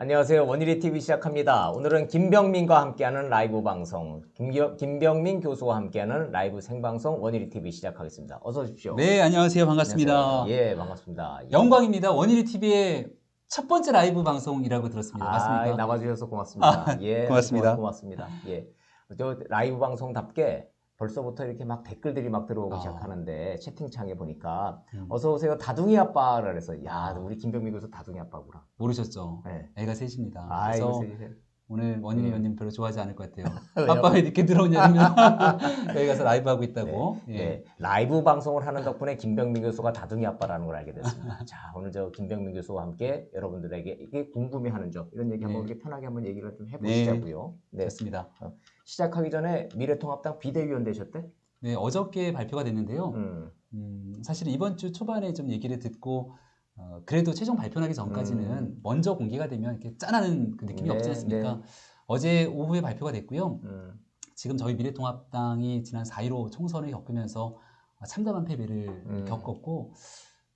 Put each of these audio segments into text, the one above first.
안녕하세요. 원일이 TV 시작합니다. 오늘은 김병민과 함께하는 라이브 방송, 김병민 교수와 함께하는 라이브 생방송 원일이 TV 시작하겠습니다. 어서 오십시오. 네, 안녕하세요. 반갑습니다. 안녕하세요. 예, 반갑습니다. 예. 영광입니다. 원일이 TV의 첫 번째 라이브 방송이라고 들었습니다. 맞습니까? 나와주셔서 고맙습니다. 예, 고맙습니다. 고맙습니다. 예, 저 라이브 방송답게 벌써부터 이렇게 막 댓글들이 막 들어오기 시작하는데 채팅창에 보니까 어서 오세요 다둥이 아빠라 그래서 야 우리 김병민 교수 다둥이 아빠구나. 모르셨죠? 네. 애가 셋입니다. 그래서 그래서 오늘 원일이 의원님 별로 좋아하지 않을 것 같아요. 왜요? 아빠 왜 늦게 들어오냐면 여기 가서 라이브 하고 있다고. 네, 예. 네. 라이브 방송을 하는 덕분에 김병민 교수가 다둥이 아빠라는 걸 알게 됐습니다. 자, 오늘 저 김병민 교수와 함께 여러분들에게 이게 궁금해하는 점 이런 얘기 한번 이렇게 편하게 한번 얘기를 좀 해보시자고요. 네. 좋습니다. 시작하기 전에 미래통합당 비대위원 되셨대? 네, 어저께 발표가 됐는데요. 사실 이번 주 초반에 좀 얘기를 듣고 그래도 최종 발표 나기 전까지는 먼저 공개가 되면 이렇게 짠하는 그 느낌이 없지 않습니까? 어제 오후에 발표가 됐고요. 지금 저희 미래통합당이 지난 4.15 총선을 겪으면서 참담한 패배를 겪었고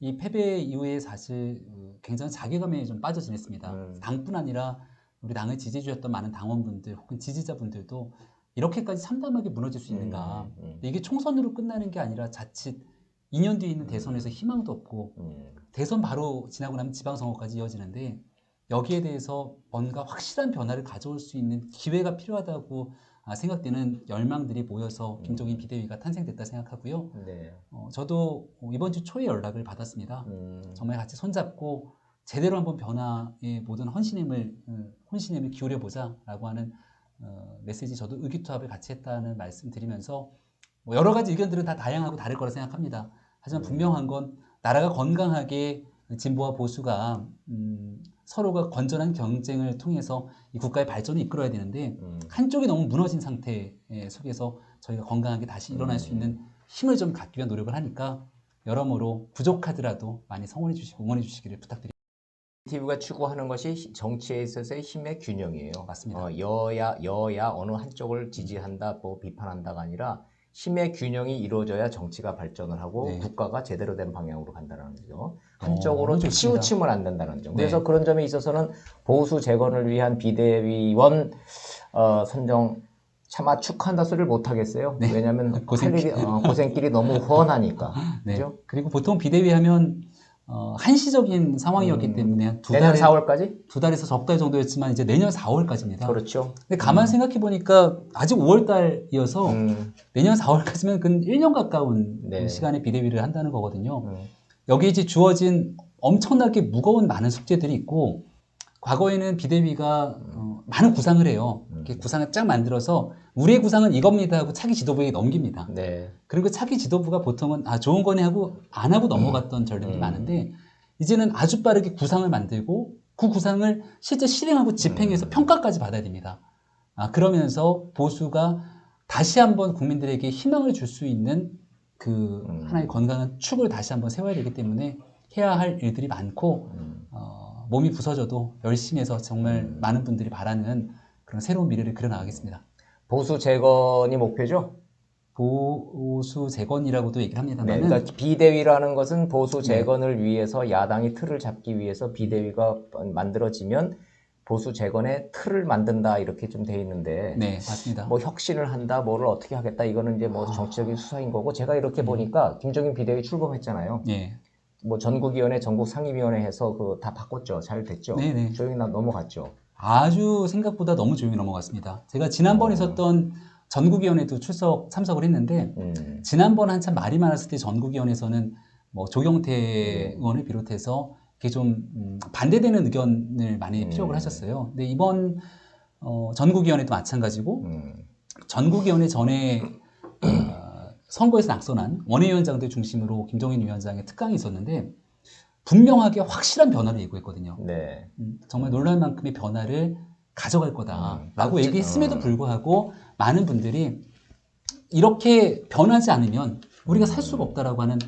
이 패배 이후에 사실 굉장히 자괴감에 좀 빠져 지냈습니다. 당뿐 아니라 우리 당을 지지해 주셨던 많은 당원분들 혹은 지지자분들도 이렇게까지 참담하게 무너질 수 있는가. 이게 총선으로 끝나는 게 아니라 자칫 2년 뒤에 있는 대선에서 희망도 없고 대선 바로 지나고 나면 지방선거까지 이어지는데 여기에 대해서 뭔가 확실한 변화를 가져올 수 있는 기회가 필요하다고 생각되는 열망들이 모여서 김종인 비대위가 탄생됐다 생각하고요. 네. 저도 이번 주 초에 연락을 받았습니다. 정말 같이 손잡고 제대로 한번 변화의 모든 헌신임을 기울여보자라고 하는 메시지 저도 의기투합을 같이 했다는 말씀 드리면서 뭐 여러 가지 의견들은 다 다양하고 다를 거라 생각합니다. 하지만 분명한 건 나라가 건강하게 진보와 보수가 서로가 건전한 경쟁을 통해서 이 국가의 발전을 이끌어야 되는데 한쪽이 너무 무너진 상태 속에서 저희가 건강하게 다시 일어날 수 있는 힘을 좀 갖기 위한 노력을 하니까 여러모로 부족하더라도 많이 성원해 주시고 응원해 주시기를 부탁드립니다. TV가 추구하는 것이 정치에 있어서의 힘의 균형이에요. 맞습니다. 여야 어느 한쪽을 지지한다, 뭐 비판한다가 아니라 힘의 균형이 이루어져야 정치가 발전을 하고 국가가 제대로 된 방향으로 간다는 거죠. 한쪽으로 치우치면 안 된다는 점. 그래서 그런 점에 있어서는 보수 재건을 위한 비대위원 선정 차마 축하한다 소리를 못 하겠어요. 왜냐하면 고생길이 너무 훤하니까. 그죠? 그리고 보통 비대위 하면 한시적인 상황이었기 때문에 내년 4월까지? 2달에서 석 달 정도였지만 이제 내년 4월까지입니다. 그렇죠. 근데 가만 생각해 보니까 아직 5월달이어서 내년 4월까지면 근 1년 가까운 시간에 비대위를 한다는 거거든요. 여기에 이제 주어진 엄청나게 무거운 많은 숙제들이 있고 과거에는 비대위가 많은 구상을 해요. 이렇게 구상을 쫙 만들어서 우리의 구상은 이겁니다 하고 차기 지도부에게 넘깁니다. 그리고 차기 지도부가 보통은 좋은 거네 하고 안 하고 넘어갔던 전례들이 많은데 이제는 아주 빠르게 구상을 만들고 그 구상을 실제 실행하고 집행해서 평가까지 받아야 됩니다. 그러면서 보수가 다시 한번 국민들에게 희망을 줄 수 있는 그 하나의 건강한 축을 다시 한번 세워야 되기 때문에 해야 할 일들이 많고 몸이 부서져도 열심히 해서 정말 많은 분들이 바라는 그런 새로운 미래를 그려나가겠습니다. 보수 재건이 목표죠? 보수 재건이라고도 얘기를 합니다만 그러니까 비대위라는 것은 보수 재건을 위해서 야당이 틀을 잡기 위해서 비대위가 만들어지면 보수 재건의 틀을 만든다 이렇게 좀 돼 있는데 맞습니다. 뭐 혁신을 한다 뭐를 어떻게 하겠다 이거는 이제 뭐 정치적인 수사인 거고 제가 이렇게 보니까 김종인 비대위 출범했잖아요. 뭐 전국위원회, 전국상임위원회 해서 그 다 바꿨죠. 잘 됐죠. 조용히 넘어갔죠. 아주 생각보다 너무 조용히 넘어갔습니다. 제가 지난번에 있었던 전국위원회도 참석을 했는데 지난번 한참 말이 많았을 때 전국위원회에서는 뭐 조경태 의원을 비롯해서 이렇게 좀 반대되는 의견을 많이 피력을 하셨어요. 근데 이번 전국위원회도 마찬가지고 전국위원회 전에 선거에서 낙선한 원외위원장들 중심으로 김종인 위원장의 특강이 있었는데 분명하게 확실한 변화를 예고했거든요. 정말 놀랄 만큼의 변화를 가져갈 거다라고 얘기했음에도 불구하고 많은 분들이 이렇게 변하지 않으면 우리가 살 수가 없다라고 하는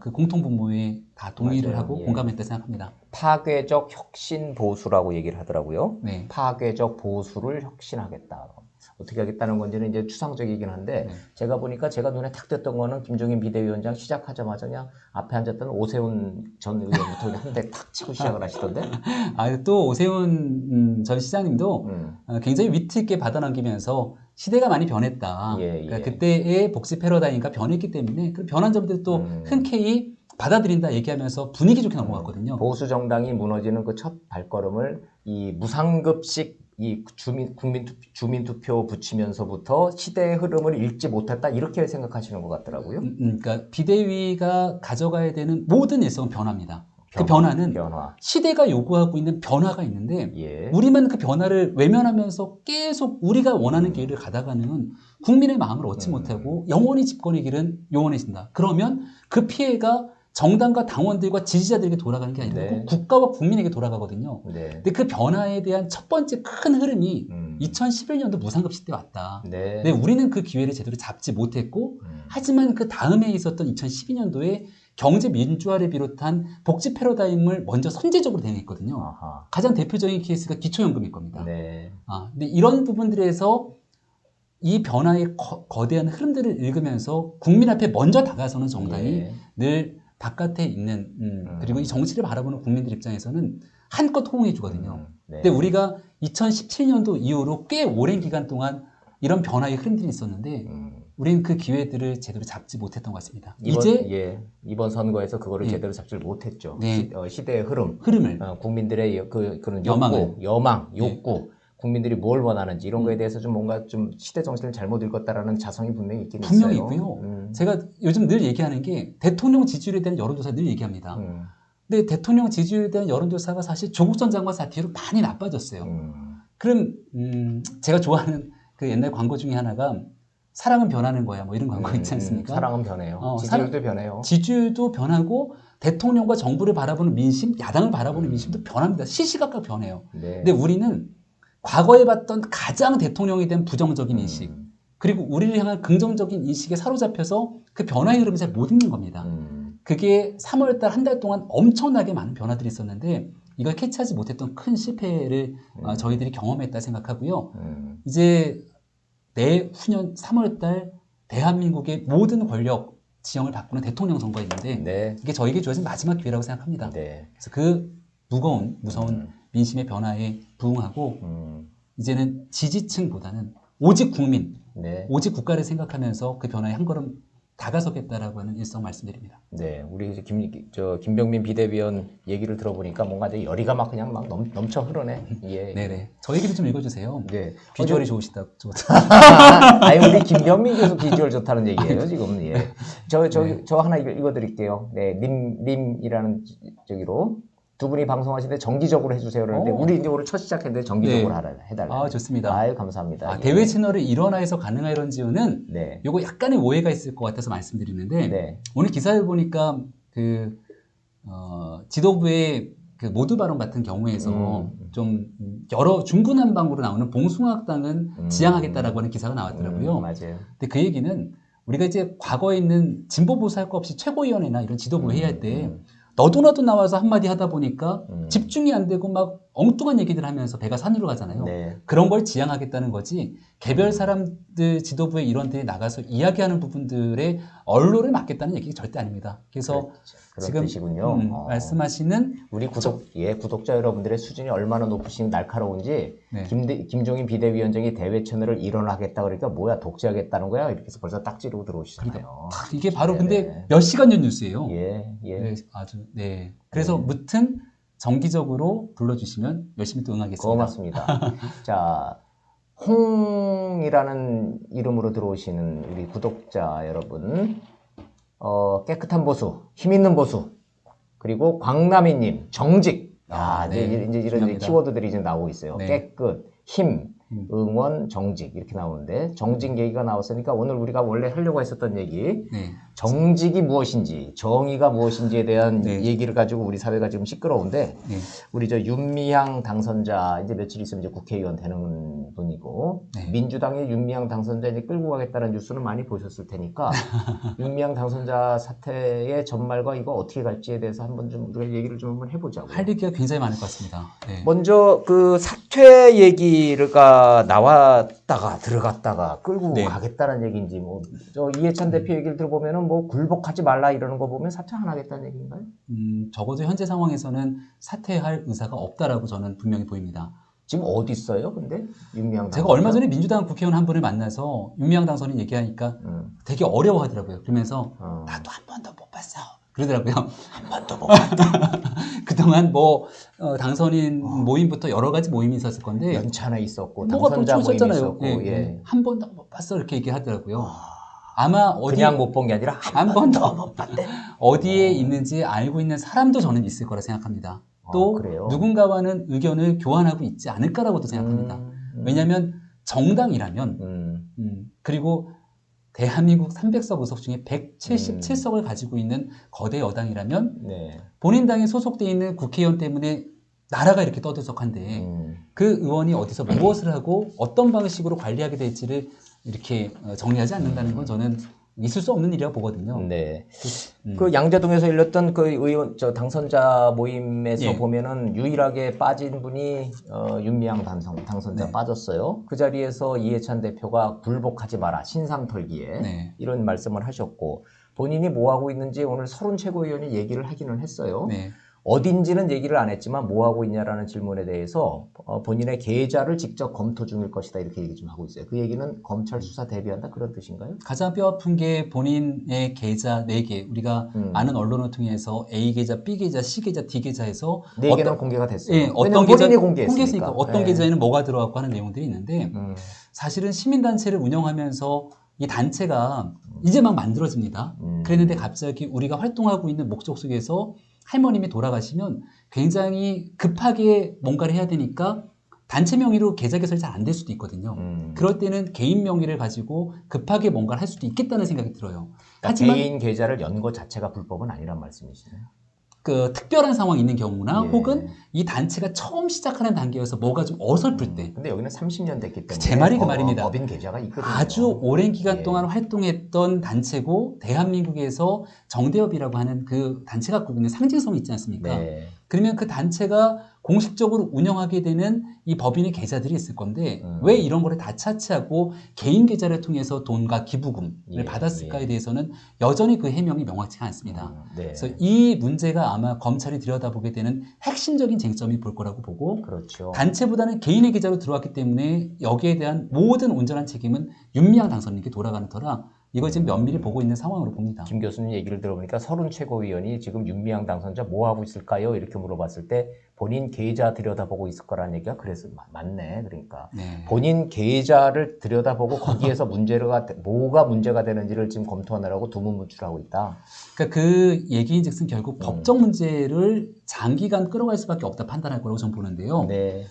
그 공통분모에 다 동의를 맞아요. 하고 예. 공감했다 생각합니다. 파괴적 혁신 보수라고 얘기를 하더라고요. 네. 파괴적 보수를 혁신하겠다. 어떻게 하겠다는 건지는 이제 추상적이긴 한데 네. 제가 보니까 제가 눈에 탁 띄었던 거는 김종인 비대위원장 시작하자마자 그냥 앞에 앉았던 오세훈 전 의원부터 한 대 탁 치고 시작을 하시던데. 또 오세훈 전 시장님도 굉장히 위트 있게 받아넘기면서 시대가 많이 변했다. 예, 예. 그러니까 그때의 복지 패러다임가 변했기 때문에 그 변한 점들 또 흔쾌히 받아들인다 얘기하면서 분위기 좋게 넘어갔거든요. 보수 정당이 무너지는 그 첫 발걸음을 이 무상급식 이 주민투표 붙이면서부터 시대의 흐름을 읽지 못했다 이렇게 생각하시는 것 같더라고요. 그러니까 비대위가 가져가야 되는 모든 일성은 변화입니다. 그 변화는 시대가 요구하고 있는 변화가 있는데 예. 우리만 그 변화를 외면하면서 계속 우리가 원하는 길을 가다가는 국민의 마음을 얻지 못하고 영원히 집권의 길은 요원해진다. 그러면 그 피해가 정당과 당원들과 지지자들에게 돌아가는 게 아니고 네. 국가와 국민에게 돌아가거든요. 네. 근데 그 변화에 대한 첫 번째 큰 흐름이 2011년도 무상급식 때 왔다. 네. 근데 우리는 그 기회를 제대로 잡지 못했고 하지만 그 다음에 있었던 2012년도에 경제 민주화를 비롯한 복지 패러다임을 먼저 선제적으로 대응했거든요. 아하. 가장 대표적인 케이스가 기초연금일 겁니다. 네. 근데 이런 부분들에서 이 변화의 거대한 흐름들을 읽으면서 국민 앞에 먼저 다가서는 정당이 예. 늘 바깥에 있는 그리고 이 정치를 바라보는 국민들 입장에서는 한껏 호응해 주거든요. 네. 근데 우리가 2017년도 이후로 꽤 오랜 기간 동안 이런 변화의 흐름들이 있었는데 우리는 그 기회들을 제대로 잡지 못했던 것 같습니다. 이번 선거에서 그거를 예. 제대로 잡지 못했죠. 네. 시대의 흐름을 국민들의 그런 여망을. 여망, 욕구, 국민들이 뭘 원하는지 이런 거에 대해서 좀 뭔가 좀 시대 정신을 잘못 읽었다라는 자성이 분명히 있긴 분명히 있어요. 있고요. 제가 요즘 늘 얘기하는 게 대통령 지지율에 대한 여론조사 늘 얘기합니다. 근데 대통령 지지율에 대한 여론조사가 사실 조국 전 장관 사태로 많이 나빠졌어요. 그럼 제가 좋아하는 그 옛날 광고 중에 하나가 사랑은 변하는 거야 뭐 이런 광고 있지 않습니까? 사랑은 변해요. 지지율도 변해요. 지지율도 변하고 대통령과 정부를 바라보는 민심, 야당을 바라보는 민심도 변합니다. 시시각각 변해요. 네. 근데 우리는 과거에 봤던 가장 대통령에 대한 부정적인 인식 그리고 우리를 향한 긍정적인 인식에 사로잡혀서 그 변화의 흐름을 잘 못 읽는 겁니다. 그게 3월달 한 달 동안 엄청나게 많은 변화들이 있었는데 이걸 캐치하지 못했던 큰 실패를 저희들이 경험했다 생각하고요. 이제 내후년 3월달 대한민국의 모든 권력 지형을 바꾸는 대통령 선거가 있는데 네. 이게 저에게 주어진 마지막 기회라고 생각합니다. 네. 그래서 그 무서운 민심의 변화에 부응하고 이제는 지지층보다는 오직 국민, 네. 오직 국가를 생각하면서 그 변화에 한 걸음 다가서겠다라고 하는 일성 말씀드립니다. 네, 우리 이제 김병민 비대위원 얘기를 들어보니까 뭔가 이제 열의가 막 그냥 막 넘쳐 흐르네. 예. 네네. 저 얘기를 좀 읽어주세요. 네. 비주얼이 좋으시다. 아니 우리 김병민 교수 비주얼 좋다는 얘기예요 지금. 예. 저 하나 읽어드릴게요. 네, 림이라는 저기로. 두 분이 방송하시는데 정기적으로 해주세요. 그러는데 우리 이제 오늘 첫 시작했는데 정기적으로 해달라. 좋습니다. 아유, 감사합니다. 대외 채널을 일원화해서 가능하런지요는 네. 요거 약간의 오해가 있을 것 같아서 말씀드리는데 네. 오늘 기사를 보니까 지도부의 그 모두 발언 같은 경우에서 좀 여러 중구난방으로 나오는 봉숭아학당은 지향하겠다라고 하는 기사가 나왔더라고요. 맞아요. 근데 그 얘기는 우리가 이제 과거에 있는 진보 보수 할 거 없이 최고위원회나 이런 지도부 회의할 때 너도 나도 나와서 한마디 하다 보니까 집중이 안 되고 막 엉뚱한 얘기들 하면서 배가 산으로 가잖아요. 네. 그런 걸 지향하겠다는 거지 개별 사람들 지도부의 일원들이 나가서 이야기하는 부분들의 언론을 맡겠다는 얘기가 절대 아닙니다. 그래서 그런 지금 뜻이군요. 말씀하시는 우리 구독자 여러분들의 수준이 얼마나 높으신 날카로운지 네. 김종인 비대위원장이 대외 채널을 일원하겠다 그러니까 뭐야 독재하겠다는 거야 이렇게 해서 벌써 딱 찌르고 들어오시잖아요. 이게 바로 근데 몇 시간 전 뉴스예요. 예. 네, 그래서 무튼 정기적으로 불러주시면 열심히 또 응하겠습니다. 고맙습니다. 자, 홍이라는 이름으로 들어오시는 우리 구독자 여러분, 깨끗한 보수, 힘 있는 보수, 그리고 광남이님 정직. 이제 이런 키워드들이 이제 나오고 있어요. 네. 깨끗, 힘, 응원, 정직 이렇게 나오는데 정직 얘기가 나왔으니까 오늘 우리가 원래 하려고 했었던 얘기 정직이 무엇인지 정의가 무엇인지에 대한 얘기를 가지고 우리 사회가 지금 시끄러운데 우리 저 윤미향 당선자 이제 며칠 있으면 이제 국회의원 되는 분이 아니고 네. 민주당의 윤미향 당선자 이제 끌고 가겠다는 뉴스는 많이 보셨을 테니까 윤미향 당선자 사태의 전말과 이거 어떻게 갈지에 대해서 한번 좀 우리가 얘기를 좀 한번 해보자고요. 할 얘기가 굉장히 많을 것 같습니다. 네. 먼저 그 사퇴 얘기가 나왔다가 들어갔다가 끌고 네. 가겠다는 얘기인지 뭐 저 이해찬 대표 얘기를 들어보면은 뭐 굴복하지 말라 이러는 거 보면 사퇴 안 하겠다는 얘기인가요? 적어도 현재 상황에서는 사퇴할 의사가 없다라고 저는 분명히 보입니다. 지금 어디 있어요? 근데 윤미향 당선자? 제가 얼마 전에 민주당 국회의원 한 분을 만나서 윤미향 당선인 얘기하니까 되게 어려워하더라고요. 그러면서 나도 한 번도 못 봤어. 그러더라고요. 한 번도 못 봤다. 그동안 뭐 당선인 모임부터 여러 가지 모임이 있었을 건데 연차나 있었고 뭐가 당선자 모임이 있었잖아요. 있었고 예. 한 번도 못 봤어 이렇게 얘기하더라고요. 아마 그냥 못 본 게 아니라 한 번도 못 봤대. 어디에 있는지 알고 있는 사람도 저는 있을 거라 생각합니다. 또 그래요? 누군가와는 의견을 교환하고 있지 않을까라고도 생각합니다. 왜냐하면 정당이라면 그리고 대한민국 300석 의석 중에 177석을 가지고 있는 거대 여당이라면 네. 본인 당에 소속돼 있는 국회의원 때문에 나라가 이렇게 떠들썩한데 그 의원이 어디서 무엇을 하고 어떤 방식으로 관리하게 될지를 이렇게 정리하지 않는다는 건 저는 있을 수 없는 일이라고 보거든요. 네. 그 양재동에서 열렸던 그 의원 당선자 모임에서 예. 보면은 유일하게 빠진 분이 윤미향 당선자 네. 빠졌어요. 그 자리에서 이해찬 대표가 굴복하지 마라 신상 털기에 네. 이런 말씀을 하셨고 본인이 뭐 하고 있는지 오늘 서른 최고위원이 얘기를 하기는 했어요. 네. 어딘지는 얘기를 안 했지만 뭐 하고 있냐라는 질문에 대해서 본인의 계좌를 직접 검토 중일 것이다 이렇게 얘기 좀 하고 있어요. 그 얘기는 검찰 수사 대비한다 그런 뜻인가요? 가장 뼈아픈 게 본인의 계좌 4개 우리가 아는 언론을 통해서 A 계좌, B 계좌, C 계좌, D 계좌에서 4개는 공개가 됐어요. 예, 어떤 본인이 공개했으니까. 어떤 네. 계좌에는 뭐가 들어갔고 하는 내용들이 있는데 사실은 시민단체를 운영하면서 이 단체가 이제 막 만들어집니다. 그랬는데 갑자기 우리가 활동하고 있는 목적 속에서 할머님이 돌아가시면 굉장히 급하게 뭔가를 해야 되니까 단체 명의로 계좌 개설이 잘 안 될 수도 있거든요. 그럴 때는 개인 명의를 가지고 급하게 뭔가를 할 수도 있겠다는 생각이 들어요. 그러니까 하지만 개인 계좌를 연 것 자체가 불법은 아니란 말씀이시네요. 그 특별한 상황이 있는 경우나 예. 혹은 이 단체가 처음 시작하는 단계여서 뭐가 좀 어설플 때 근데 여기는 30년 됐기 때문에 제 말이 그 말입니다. 법인 계좌가 있거든요. 아주 오랜 기간 예. 동안 활동했던 단체고 대한민국에서 정대협이라고 하는 그 단체가 갖고 있는 상징성이 있지 않습니까? 네. 그러면 그 단체가 공식적으로 운영하게 되는 이 법인의 계좌들이 있을 건데 왜 이런 거를 다 차치하고 개인 계좌를 통해서 돈과 기부금을 예, 받았을까에 예. 대해서는 여전히 그 해명이 명확치가 않습니다. 네. 그래서 이 문제가 아마 검찰이 들여다보게 되는 핵심적인 쟁점이 볼 거라고 보고 그렇죠. 단체보다는 개인의 계좌로 들어왔기 때문에 여기에 대한 모든 온전한 책임은 윤미향 당선인에게 돌아가는 터라 이걸 지금 면밀히 보고 있는 상황으로 봅니다. 김 교수님 얘기를 들어보니까 서른 최고위원이 지금 윤미향 당선자 뭐 하고 있을까요? 이렇게 물어봤을 때 본인 계좌 들여다보고 있을 거라는 얘기가 그래서 맞네. 그러니까 네. 본인 계좌를 들여다보고 거기에서 뭐가 문제가 되는지를 지금 검토하느라고 두문문출하고 있다. 그러니까 그 얘기인즉슨 결국 법적 문제를 장기간 끌어갈 수밖에 없다 판단할 거라고 저는 보는데요. 네.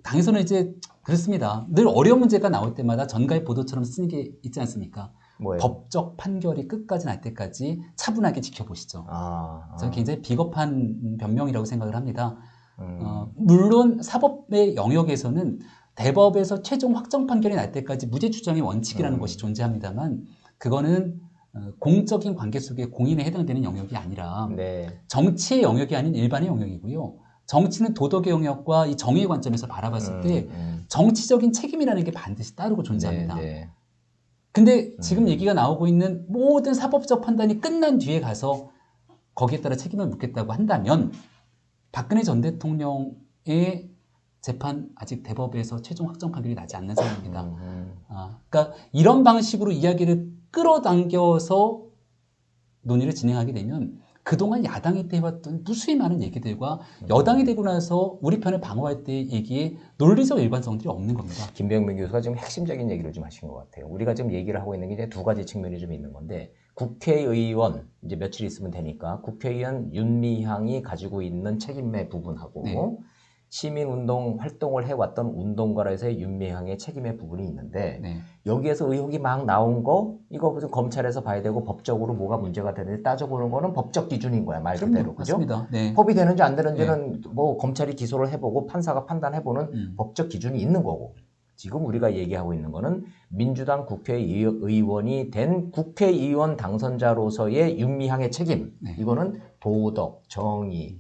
당에서는 이제 그렇습니다. 늘 어려운 문제가 나올 때마다 전가의 보도처럼 쓰는 게 있지 않습니까? 뭐예요? 법적 판결이 끝까지 날 때까지 차분하게 지켜보시죠. 저는 굉장히 비겁한 변명이라고 생각을 합니다. 물론 사법의 영역에서는 대법에서 최종 확정 판결이 날 때까지 무죄 추정의 원칙이라는 것이 존재합니다만 그거는 공적인 관계 속에 공인에 해당되는 영역이 아니라 네. 정치의 영역이 아닌 일반의 영역이고요. 정치는 도덕의 영역과 이 정의의 관점에서 바라봤을 때 정치적인 책임이라는 게 반드시 따르고 존재합니다. 네, 네. 근데 지금 얘기가 나오고 있는 모든 사법적 판단이 끝난 뒤에 가서 거기에 따라 책임을 묻겠다고 한다면 박근혜 전 대통령의 재판 아직 대법에서 최종 확정 판결이 나지 않는 상황입니다. 그러니까 이런 방식으로 이야기를 끌어당겨서 논의를 진행하게 되면 그동안 야당이 때 해왔던 무수히 많은 얘기들과 여당이 되고 나서 우리 편을 방어할 때 얘기에 논리적 일관성들이 없는 겁니다. 김병민 교수가 지금 핵심적인 얘기를 좀 하신 것 같아요. 우리가 지금 얘기를 하고 있는 게 이제 두 가지 측면이 좀 있는 건데 국회의원 이제 며칠 있으면 되니까 국회의원 윤미향이 가지고 있는 책임의 부분하고 네. 시민운동 활동을 해왔던 운동가로서의 윤미향의 책임의 부분이 있는데 네. 여기에서 의혹이 막 나온 거 이거 무슨 검찰에서 봐야 되고 법적으로 뭐가 문제가 되는지 따져보는 거는 법적 기준인 거야 말 그대로 그죠? 맞습니다. 네. 법이 되는지 안 되는지는 뭐 검찰이 기소를 해보고 판사가 판단해보는 법적 기준이 있는 거고 지금 우리가 얘기하고 있는 거는 민주당 국회의원이 된 국회의원 당선자로서의 윤미향의 책임. 네. 이거는 도덕, 정의,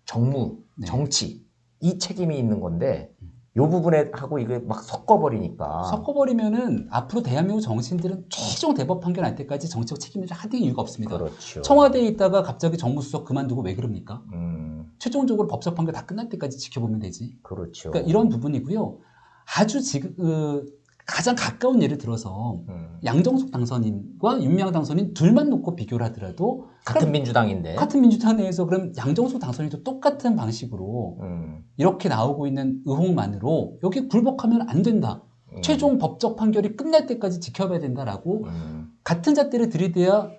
정무, 네. 정치 이 책임이 있는 건데 이 부분에 하고 이게 막 섞어버리니까. 섞어버리면은 앞으로 대한민국 정치인들은 최종 대법 판결 날 때까지 정치적 책임을 하는 이유가 없습니다. 그렇죠. 청와대에 있다가 갑자기 정무수석 그만두고 왜 그럽니까? 최종적으로 법적 판결 다 끝날 때까지 지켜보면 되지. 그렇죠. 그러니까 이런 부분이고요. 아주 지금 가장 가까운 예를 들어서 양정숙 당선인과 윤미향 당선인 둘만 놓고 비교를 하더라도 같은 민주당인데 같은 민주당 내에서 그럼 양정숙 당선인도 똑같은 방식으로 이렇게 나오고 있는 의혹만으로 여기 굴복하면 안 된다. 최종 법적 판결이 끝날 때까지 지켜봐야 된다라고 같은 잣대를 들이대야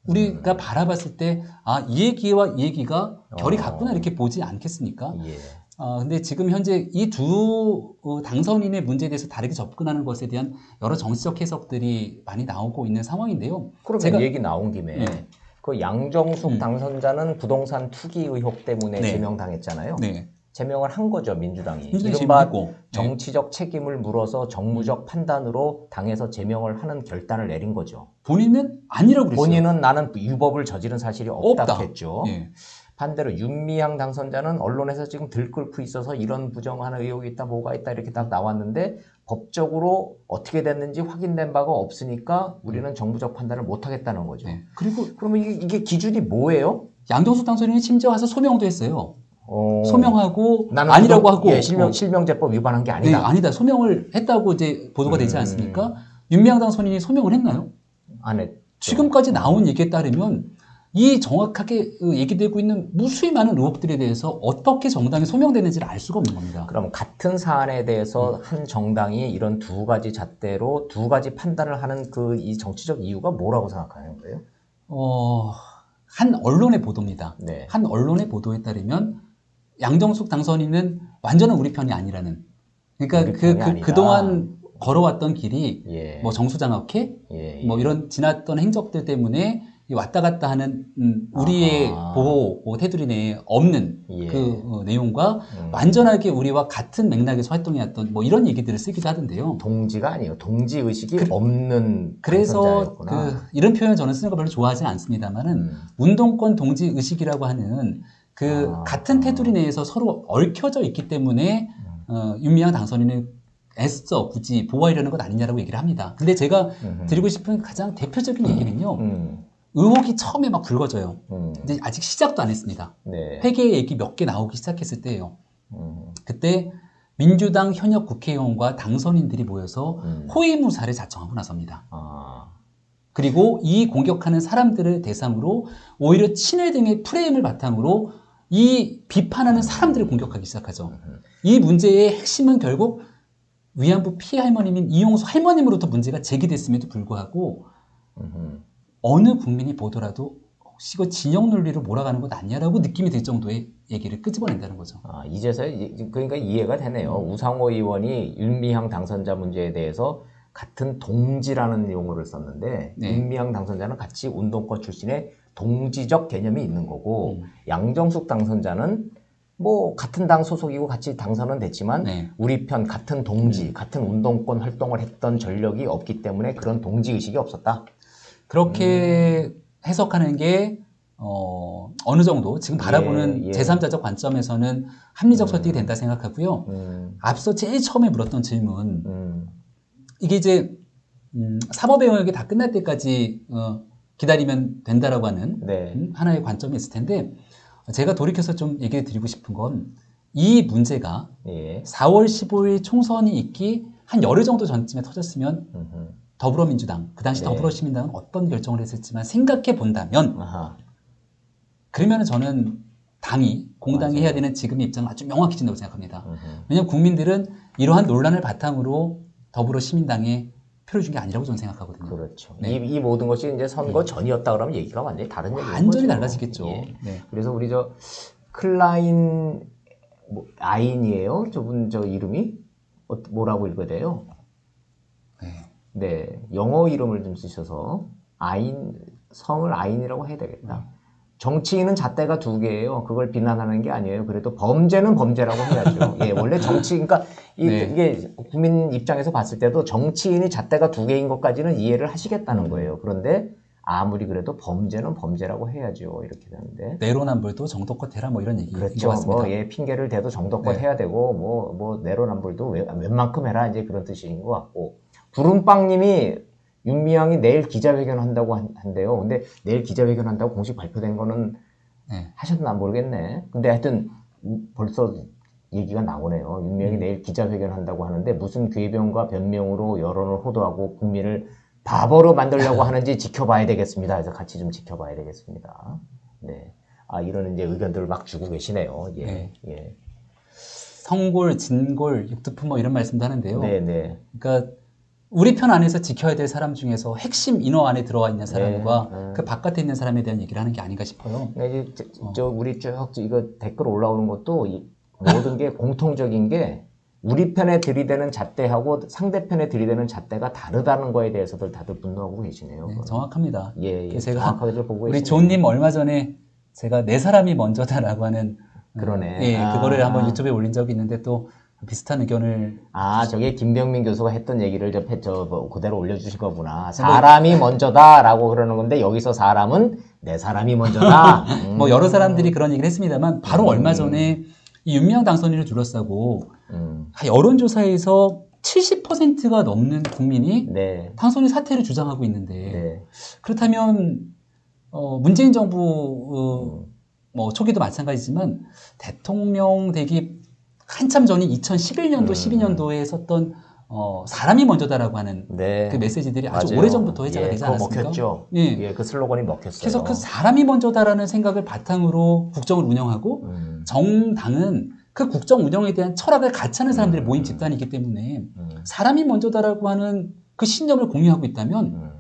우리가 바라봤을 때 아, 이 얘기와 이 얘기가 결이 같구나 이렇게 보지 않겠습니까? 예. 근데 지금 현재 이 두 당선인의 문제에 대해서 다르게 접근하는 것에 대한 여러 정치적 해석들이 많이 나오고 있는 상황인데요. 그러면 제가 얘기 나온 김에 그 양정숙 당선자는 부동산 투기 의혹 때문에 제명당했잖아요. 네. 제명을 한 거죠, 민주당이. 민주당이 이른바 제명했고. 정치적 책임을 물어서 정무적 판단으로 당에서 제명을 하는 결단을 내린 거죠. 본인은 아니라고 그랬어요. 본인은 나는 유법을 저지른 사실이 없다 했죠. 예. 반대로 윤미향 당선자는 언론에서 지금 들끓고 있어서 이런 부정하는 의혹이 있다, 뭐가 있다 이렇게 딱 나왔는데 법적으로 어떻게 됐는지 확인된 바가 없으니까 우리는 정부적 판단을 못 하겠다는 거죠. 네. 그리고 그러면 이게 기준이 뭐예요? 양정숙 당선인이 심지어 가서 소명도 했어요. 소명하고 나는 아니라고 하고 실명제법 위반한 게 아니다. 네, 아니다. 소명을 했다고 이제 보도가 되지 않습니까? 윤미향 당선인이 소명을 했나요? 안 했죠. 지금까지 나온 얘기에 따르면 이 정확하게 얘기되고 있는 무수히 많은 의혹들에 대해서 어떻게 정당이 소명되는지를 알 수가 없는 겁니다. 그럼 같은 사안에 대해서 한 정당이 이런 두 가지 잣대로 두 가지 판단을 하는 이 정치적 이유가 뭐라고 생각하는 거예요? 한 언론의 보도입니다. 네. 한 언론의 보도에 따르면 양정숙 당선인은 완전한 우리 편이 아니라는. 그러니까 그동안 걸어왔던 길이 예. 뭐 정수장학회 뭐 이런 지났던 행적들 때문에 왔다 갔다 하는 우리의 보호 테두리 내에 없는 그 내용과 완전하게 우리와 같은 맥락에서 활동해왔던 뭐 이런 얘기들을 쓰기도 하던데요. 동지가 아니에요. 동지 의식이 없는 그래서 이런 표현을 저는 쓰는 거 별로 좋아하지는 않습니다만은 운동권 동지 의식이라고 하는 같은 테두리 내에서 서로 얽혀져 있기 때문에 윤미향 당선인은 애써 굳이 보호하려는 것 아니냐라고 얘기를 합니다. 근데 제가 드리고 싶은 가장 대표적인 얘기는요. 의혹이 처음에 막 불거져요. 근데 아직 시작도 안 했습니다. 네. 회계 얘기 몇 개 나오기 시작했을 때예요. 그때 민주당 현역 국회의원과 당선인들이 모여서 호위무사를 자청하고 나섭니다. 그리고 이 공격하는 사람들을 대상으로 오히려 친일 등의 프레임을 바탕으로 이 비판하는 사람들을 공격하기 시작하죠. 이 문제의 핵심은 결국 위안부 피해 할머니인 이용수 할머님으로부터 문제가 제기됐음에도 불구하고 어느 국민이 보더라도 혹시 이거 진영 논리로 몰아가는 것 아니냐라고 느낌이 들 정도의 얘기를 끄집어낸다는 거죠. 이제서야 그러니까 이해가 되네요. 우상호 의원이 윤미향 당선자 문제에 대해서 같은 동지라는 용어를 썼는데 윤미향 당선자는 같이 운동권 출신의 동지적 개념이 있는 거고 양정숙 당선자는 뭐 같은 당 소속이고 같이 당선은 됐지만 우리 편 같은 동지, 같은 운동권 활동을 했던 전력이 없기 때문에 그런 동지 의식이 없었다. 그렇게 해석하는 게 어느 정도 지금 바라보는 제3자적 관점에서는 합리적 설득이 된다 생각하고요. 앞서 제일 처음에 물었던 질문 이게 이제 사법의 영역이 다 끝날 때까지 기다리면 된다라고 하는 하나의 관점이 있을 텐데 제가 돌이켜서 좀 얘기를 드리고 싶은 건 이 문제가 4월 15일 총선이 있기 한 열흘 정도 전쯤에 터졌으면 더불어민주당, 그 당시 더불어시민당은 어떤 결정을 했을지만 생각해 본다면 그러면 저는 공당이 해야 되는 지금의 입장은 아주 명확해진다고 생각합니다. 왜냐하면 국민들은 이러한 논란을 바탕으로 더불어시민당에 표를 준 게 아니라고 저는 생각하거든요. 그렇죠. 이 모든 것이 이제 선거 전이었다 그러면 얘기가 완전히 다른 얘기죠. 완전히 달라지겠죠. 그래서 우리 클라인 아인이에요? 저분 이름이 뭐라고 읽어야 돼요? 네, 영어 이름을 좀 쓰셔서 성을 아인이라고 해야 되겠다. 정치인은 잣대가 두 개예요. 그걸 비난하는 게 아니에요. 그래도 범죄는 범죄라고 해야죠. 예, 원래 그러니까 이게 국민 입장에서 봤을 때도 정치인이 잣대가 두 개인 것까지는 이해를 하시겠다는 거예요. 그런데 아무리 그래도 범죄는 범죄라고 해야죠. 이렇게 되는데. 내로남불도 정도껏 해라 뭐 이런 얘기인 그렇죠. 것 같습니다. 뭐, 예, 핑계를 대도 정도껏 해야 되고, 뭐, 내로남불도 웬만큼 해라. 이제 그런 뜻인 것 같고. 구름빵님이 윤미향이 내일 기자회견 한다고 한대요. 근데 내일 기자회견 한다고 공식 발표된 거는 하셨나 모르겠네. 근데 하여튼 벌써 얘기가 나오네요. 윤미향이 내일 기자회견 한다고 하는데 무슨 궤변과 변명으로 여론을 호도하고 국민을 바보로 만들려고 하는지 지켜봐야 되겠습니다. 그래서 같이 좀 지켜봐야 되겠습니다. 네. 아, 이런 이제 의견들을 막 주고 계시네요. 예. 네. 예. 성골, 진골, 육두품 뭐 이런 말씀도 하는데요. 네, 네. 그러니까 우리 편 안에서 지켜야 될 사람 중에서 핵심 인허 안에 들어와 있는 사람과 그 바깥에 있는 사람에 대한 얘기를 하는 게 아닌가 싶어요. 네, 우리 쭉 이거 댓글 올라오는 것도 모든 게 공통적인 게 우리 편에 들이대는 잣대하고 상대편에 들이대는 잣대가 다르다는 거에 대해서들 다들 분노하고 계시네요. 네, 정확합니다. 예, 예. 제가 정확하게 보고 우리 계시네요. 존님 얼마 전에 제가 내 사람이 먼저다라고 하는 그러네. 예, 그거를 한번 유튜브에 올린 적이 있는데 또 비슷한 의견을 저게 김병민 교수가 했던 얘기를 그대로 올려주신 거구나. 사람이 먼저다라고 그러는 건데 여기서 사람은 내 사람이 먼저다. 뭐 여러 사람들이 그런 얘기를 했습니다만 바로 얼마 전에 이 윤미향 당선인을 둘러싸고 여론조사에서 70%가 넘는 국민이 당선인 사퇴를 주장하고 있는데 그렇다면 문재인 정부 뭐 초기도 마찬가지지만 대통령 되기 한참 전인 2011년도, 12년도에 썼던 사람이 먼저다라고 하는 그 메시지들이 아주 오래전부터 회자가 되지 않았습니까? 먹혔죠. 예, 그 슬로건이 먹혔어요. 그래서 그 사람이 먼저다라는 생각을 바탕으로 국정을 운영하고 정당은 그 국정 운영에 대한 철학을 같이 하는 사람들이 모인 집단이기 때문에 사람이 먼저다라고 하는 그 신념을 공유하고 있다면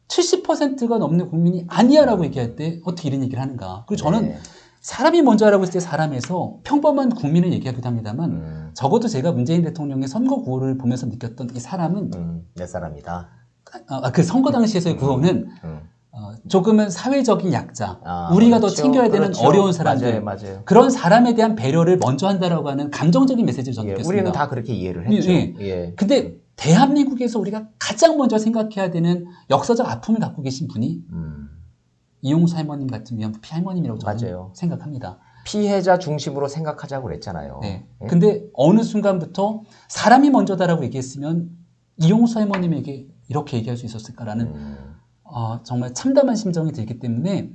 70%가 넘는 국민이 아니야라고 얘기할 때 어떻게 이런 얘기를 하는가. 그리고 저는 사람이 먼저라고 했을 때 사람에서 평범한 국민을 얘기하기도 합니다만 적어도 제가 문재인 대통령의 선거 구호를 보면서 느꼈던 이 사람은 내 사람이다. 그 선거 당시에서의 구호는 조금은 사회적인 약자, 우리가 더 챙겨야 되는 어려운 사람들, 맞아요. 그런 사람에 대한 배려를 먼저 한다라고 하는 감정적인 메시지를 저는 느꼈습니다. 우리는 다 그렇게 이해를 했죠. 근데 대한민국에서 우리가 가장 먼저 생각해야 되는 역사적 아픔을 갖고 계신 분이 이용수 할머님 같은 위험 피할머님이라고 저는 생각합니다. 피해자 중심으로 생각하자고 그랬잖아요. 네. 근데 어느 순간부터 사람이 먼저다라고 얘기했으면 이용수 할머님에게 이렇게 얘기할 수 있었을까라는 정말 참담한 심정이 들기 때문에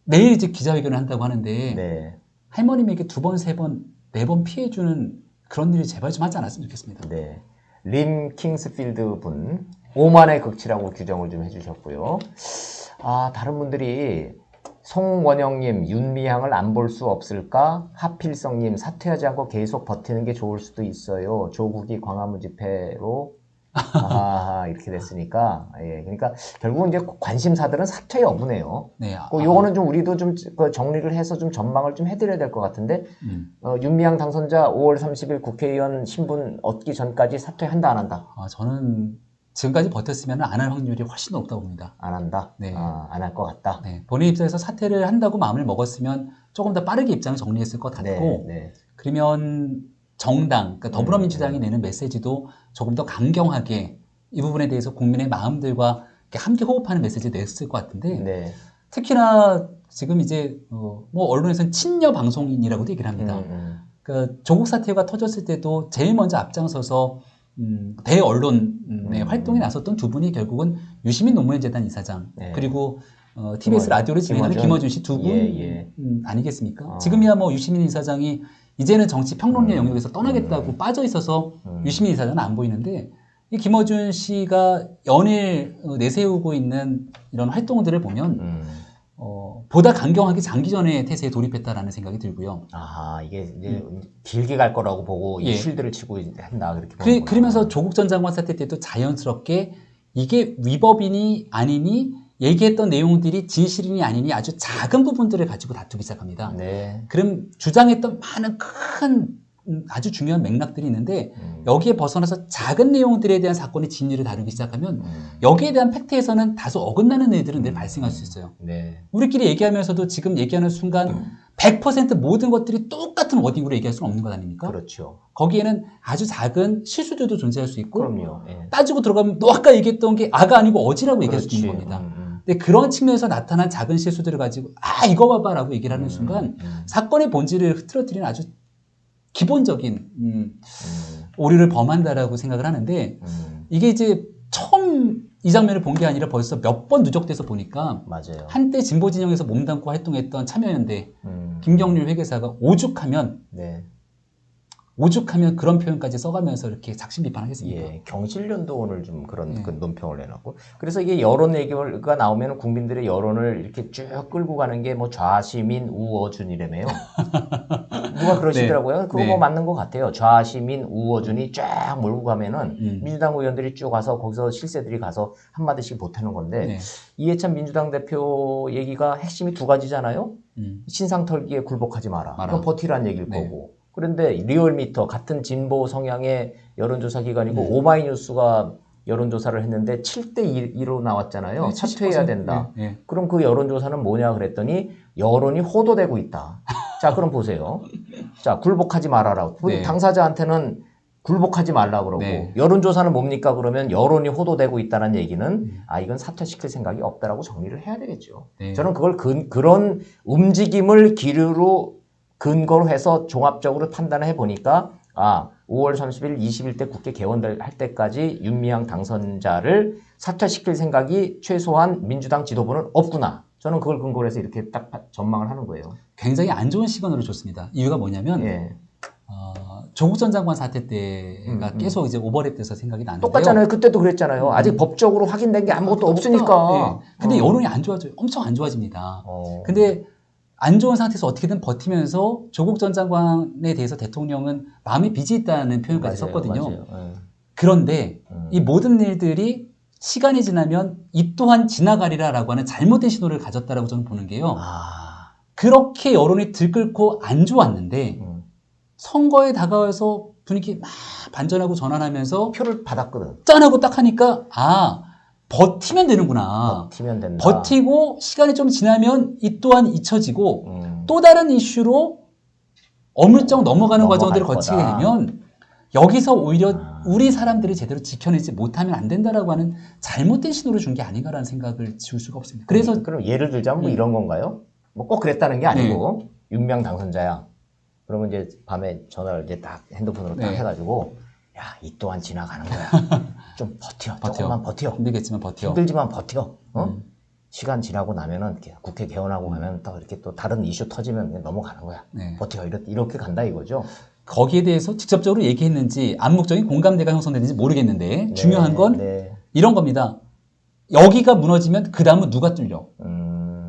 내일 이제 기자회견을 한다고 하는데 할머님에게 2번, 3번, 4번 피해주는 그런 일이 제발 좀 하지 않았으면 좋겠습니다. 네. 림 킹스필드 분 5만의 극치라고 규정을 좀 해주셨고요. 다른 분들이 송원영님 윤미향을 안 볼 수 없을까? 하필성님 사퇴하지 않고 계속 버티는 게 좋을 수도 있어요. 조국이 광화문 집회로 이렇게 됐으니까 그러니까 결국은 이제 관심사들은 사퇴 여부네요. 네. 요거는 좀 우리도 좀 정리를 해서 좀 전망을 좀 해드려야 될 것 같은데 윤미향 당선자 5월 30일 국회의원 신분 얻기 전까지 사퇴한다 안 한다? 저는 지금까지 버텼으면 안 할 확률이 훨씬 높다고 봅니다. 안 한다? 네. 안 할 것 같다? 네. 본인 입장에서 사퇴를 한다고 마음을 먹었으면 조금 더 빠르게 입장을 정리했을 것 같고 그러면 정당, 그러니까 더불어민주당이 내는 메시지도 조금 더 강경하게 이 부분에 대해서 국민의 마음들과 함께 호흡하는 메시지를 냈을 것 같은데 특히나 지금 이제 뭐 언론에서는 친여 방송인이라고도 얘기를 합니다. 그러니까 조국 사태가 터졌을 때도 제일 먼저 앞장서서 대언론의 활동에 나섰던 두 분이 결국은 유시민 노무현 재단 이사장 그리고 TBS 라디오를 진행하는 김어준 씨 두 분 아니겠습니까? 지금이야 뭐 유시민 이사장이 이제는 정치 평론가 영역에서 떠나겠다고 빠져 있어서 유시민 이사장은 안 보이는데 이 김어준 씨가 연일 내세우고 있는 이런 활동들을 보면 보다 강경하게 장기전의 태세에 돌입했다라는 생각이 들고요. 이게 이제 길게 갈 거라고 보고 이 실드를 치고 한다 그렇게. 그러면서 조국 전 장관 사태 때도 자연스럽게 이게 위법이니 아니니 얘기했던 내용들이 진실이니 아니니 아주 작은 부분들을 가지고 다투기 시작합니다. 그럼 주장했던 많은 큰 아주 중요한 맥락들이 있는데 여기에 벗어나서 작은 내용들에 대한 사건의 진위를 다루기 시작하면 여기에 대한 팩트에서는 다소 어긋나는 일들은 늘 발생할 수 있어요. 네. 우리끼리 얘기하면서도 지금 얘기하는 순간 100% 모든 것들이 똑같은 워딩으로 얘기할 수는 없는 것 아닙니까? 그렇죠. 거기에는 아주 작은 실수들도 존재할 수 있고 그럼요. 예. 따지고 들어가면 너 아까 얘기했던 게 아가 아니고 어지라고 얘기할 수 있는 겁니다. 근데 그런 측면에서 나타난 작은 실수들을 가지고 아 이거 봐봐 라고 얘기를 하는 순간 사건의 본질을 흐트러뜨리는 아주 기본적인 오류를 범한다라고 생각을 하는데 이게 이제 처음 이 장면을 본 게 아니라 벌써 몇 번 누적돼서 보니까 맞아요. 한때 진보 진영에서 몸담고 활동했던 참여연대 김경률 회계사가 오죽하면 그런 표현까지 써가면서 이렇게 작심 비판하겠습니까? 예, 경실련도 오늘 좀 그런 그 논평을 내놨고, 그래서 이게 여론 얘기가 나오면 국민들의 여론을 이렇게 쭉 끌고 가는 게 뭐 좌시민 우어준이라며요. 누가 그러시더라고요. 그거 뭐 맞는 것 같아요. 좌시민 우어준이 쫙 몰고 가면은 민주당 의원들이 쭉 가서 거기서 실세들이 가서 한 마디씩 보태는 건데 이해찬 민주당 대표 얘기가 핵심이 두 가지잖아요. 신상 털기에 굴복하지 마라. 그건 버티라는 얘기일 거고. 그런데 리얼미터 같은 진보 성향의 여론조사 기관이고 오마이뉴스가 여론조사를 했는데 7대2로 나왔잖아요. 네, 사퇴해야 된다. 그럼 그 여론조사는 뭐냐 그랬더니 여론이 호도되고 있다. 자, 그럼 보세요. 자, 굴복하지 말아라. 당사자한테는 굴복하지 말라 그러고 여론조사는 뭡니까? 그러면 여론이 호도되고 있다는 얘기는 아 이건 사퇴시킬 생각이 없다라고 정리를 해야 되겠죠. 저는 그걸 그런 움직임을 근거로 해서 종합적으로 판단을 해보니까 5월 30일 21대 국회 개원할 때까지 윤미향 당선자를 사퇴시킬 생각이 최소한 민주당 지도부는 없구나. 저는 그걸 근거로 해서 이렇게 딱 전망을 하는 거예요. 굉장히 안 좋은 시간으로 줬습니다. 이유가 뭐냐면 조국 전 장관 사태 때가 계속 이제 오버랩돼서 생각이 나는데요. 똑같잖아요. 그때도 그랬잖아요. 아직 법적으로 확인된 게 아무것도 없으니까. 근데 여론이 안 좋아져요. 엄청 안 좋아집니다. 근데 안 좋은 상태에서 어떻게든 버티면서 조국 전 장관에 대해서 대통령은 마음에 빚이 있다는 표현까지 썼거든요. 그런데 이 모든 일들이 시간이 지나면 이 또한 지나가리라라고 하는 잘못된 신호를 가졌다라고 저는 보는 게요. 그렇게 여론이 들끓고 안 좋았는데 선거에 다가와서 분위기 막 반전하고 전환하면서 표를 받았거든. 짠하고 딱 하니까 버티면 되는구나. 버티면 된다. 버티고 시간이 좀 지나면 이 또한 잊혀지고 또 다른 이슈로 어물쩍 넘어가는 과정들을 거치게 되면 여기서 오히려 우리 사람들이 제대로 지켜내지 못하면 안 된다라고 하는 잘못된 신호를 준 게 아닌가라는 생각을 지울 수가 없습니다. 그래서 그럼 예를 들자면 뭐 이런 건가요? 뭐 꼭 그랬다는 게 아니고 윤미향 당선자야. 그러면 이제 밤에 전화를 이제 딱 핸드폰으로 딱 해가지고 야, 이 또한 지나가는 거야. 좀 버텨. 조금만 버텨. 힘들겠지만 버텨. 힘들지만 버텨. 시간 지나고 나면은 국회 개원하고 가면 또 이렇게 또 다른 이슈 터지면 넘어가는 거야. 버텨. 이렇게 간다 이거죠. 거기에 대해서 직접적으로 얘기했는지 암묵적인 공감대가 형성되는지 모르겠는데 중요한 건 이런 겁니다. 여기가 무너지면 그 다음은 누가 뚫려?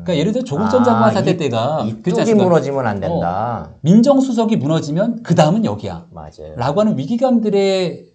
그러니까 예를 들어 조국 전 장관 사태 때가 이 뚝이 무너지면 안 된다. 민정수석이 무너지면 그 다음은 여기야. 맞아요. 라고 하는 위기감들의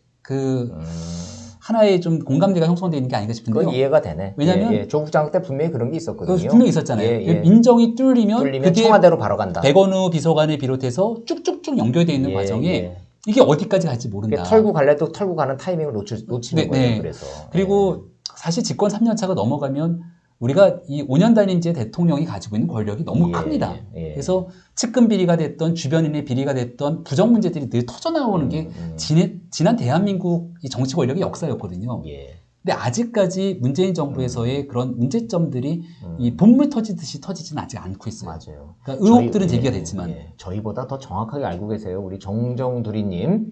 하나의 좀 공감대가 형성되어 있는 게 아닌가 싶은데요. 그건 이해가 되네. 왜냐하면 조국 장관 때 분명히 그런 게 있었거든요. 분명히 있었잖아요. 민정이 뚫리면 그게 청와대로 바로 간다. 백원우 비서관을 비롯해서 쭉쭉쭉 연결되어 있는 과정에 이게 어디까지 갈지 모른다. 털고 갈래도 털고 가는 타이밍을 놓치는 거예요. 그래서 그리고 사실 집권 3년 차가 넘어가면 우리가 이 5년 단임제 대통령이 가지고 있는 권력이 너무 큽니다. 그래서 측근 비리가 됐던 주변인의 비리가 됐던 부정 문제들이 늘 터져나오는 게 지난 대한민국 이 정치 권력의 역사였거든요. 근데 아직까지 문재인 정부에서의 그런 문제점들이 이 본물 터지듯이 터지지는 아직 않고 있어요. 맞아요. 그러니까 의혹들은 제기가 됐지만 저희보다 더 정확하게 알고 계세요. 우리 정정두리님.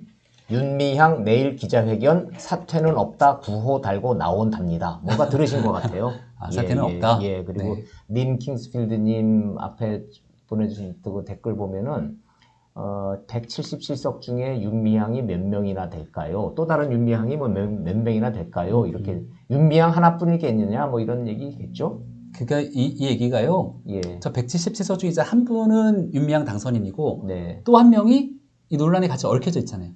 윤미향 내일 기자회견 사퇴는 없다 구호 달고 나온답니다. 뭔가 들으신 것 같아요. 사퇴는 없다. 그리고 님 킹스필드님 앞에 보내주신 그 댓글 보면은 177석 중에 윤미향이 몇 명이나 될까요? 또 다른 윤미향이 뭐 몇 명이나 될까요? 이렇게 윤미향 하나뿐이겠느냐 뭐 이런 얘기겠죠? 그러니까 이 얘기가요. 저 177석 중에 이제 한 분은 윤미향 당선인이고 또 한 명이 이 논란에 같이 얽혀져 있잖아요.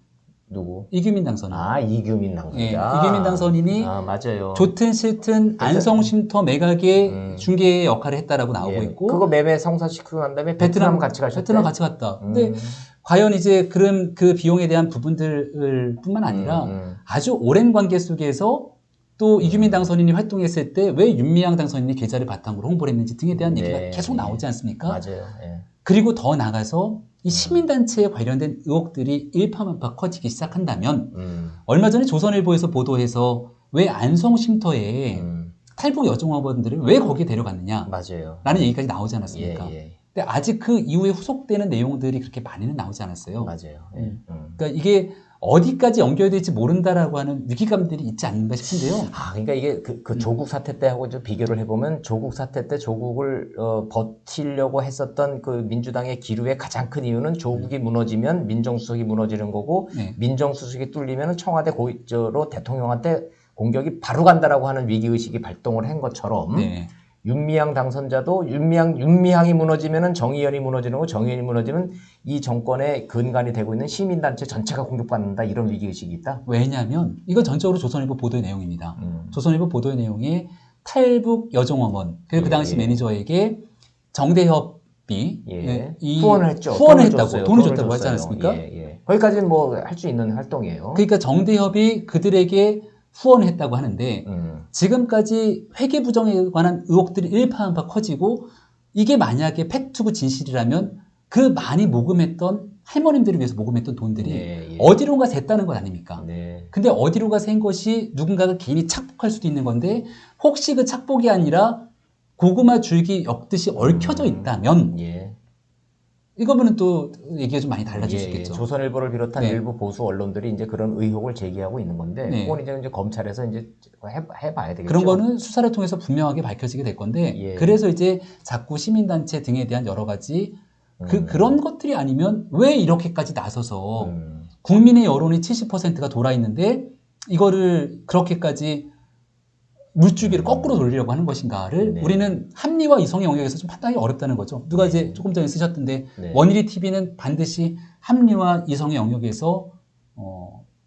누구? 이규민 당선인. 이규민 당선자. 이규민 당선인이 맞아요. 좋든 싫든 안성쉼터 매각의 중개 역할을 했다라고 나오고 있고 그거 매매 성사시키고 난 다음에 베트남 같이 가셨대. 베트남 같이 갔다. 근데 과연 이제 그런 그 비용에 대한 부분들 뿐만 아니라 아주 오랜 관계 속에서 또 이규민 당선인이 활동했을 때 왜 윤미향 당선인이 계좌를 바탕으로 홍보를 했는지 등에 대한 얘기가 계속 나오지 않습니까? 맞아요. 예. 그리고 더 나가서 이 시민단체에 관련된 의혹들이 일파만파 커지기 시작한다면 얼마 전에 조선일보에서 보도해서 왜 안성쉼터에 탈북 여종업원들을 왜 거기에 데려갔느냐 맞아요. 라는 얘기까지 나오지 않았습니까? 예. 근데 아직 그 이후에 후속되는 내용들이 그렇게 많이는 나오지 않았어요. 맞아요. 그러니까 이게 어디까지 연결될지 모른다라고 하는 위기감들이 있지 않는가 싶은데요. 그러니까 이게 그 조국 사태 때하고 좀 비교를 해보면 조국 사태 때 조국을 버티려고 했었던 그 민주당의 기류의 가장 큰 이유는 조국이 무너지면 민정수석이 무너지는 거고 민정수석이 뚫리면 청와대 고위로 대통령한테 공격이 바로 간다라고 하는 위기의식이 발동을 한 것처럼 윤미향 당선자도 윤미향이 무너지면은 정의연이 무너지는 거고 정의연이 무너지면 이 정권의 근간이 되고 있는 시민단체 전체가 공격받는다 이런 위기의식이 있다. 왜냐하면 이건 전적으로 조선일보 보도의 내용입니다. 조선일보 보도의 내용에 탈북 여종업원 그 당시 매니저에게 정대협이 후원을 했죠. 후원을 했다고 돈을 줬다고 하지 않았습니까? 거기까지는 뭐 할 수 있는 활동이에요. 그러니까 정대협이 그들에게 후원을 했다고 하는데 지금까지 회계 부정에 관한 의혹들이 일파만파 커지고 이게 만약에 팩트고 진실이라면 그 많이 모금했던 할머님들을 위해서 모금했던 돈들이 어디론가 샜다는 것 아닙니까? 근데 어디론가 샌 것이 누군가가 개인이 착복할 수도 있는 건데 혹시 그 착복이 아니라 고구마 줄기 엮듯이 얽혀져 있다면 이거는 또 얘기가 좀 많이 달라질 수 있겠죠. 조선일보를 비롯한 일부 보수 언론들이 이제 그런 의혹을 제기하고 있는 건데, 그건 이제 검찰에서 이제 해봐야 되겠죠. 그런 거는 수사를 통해서 분명하게 밝혀지게 될 건데, 그래서 이제 자꾸 시민단체 등에 대한 여러 가지 그런 것들이 아니면 왜 이렇게까지 나서서 국민의 여론이 70%가 돌아 있는데 이거를 그렇게까지 물줄기를 거꾸로 돌리려고 하는 것인가를 우리는 합리와 이성의 영역에서 좀 판단하기 어렵다는 거죠. 누가 이제 조금 전에 쓰셨던데 원일이 TV는 반드시 합리와 이성의 영역에서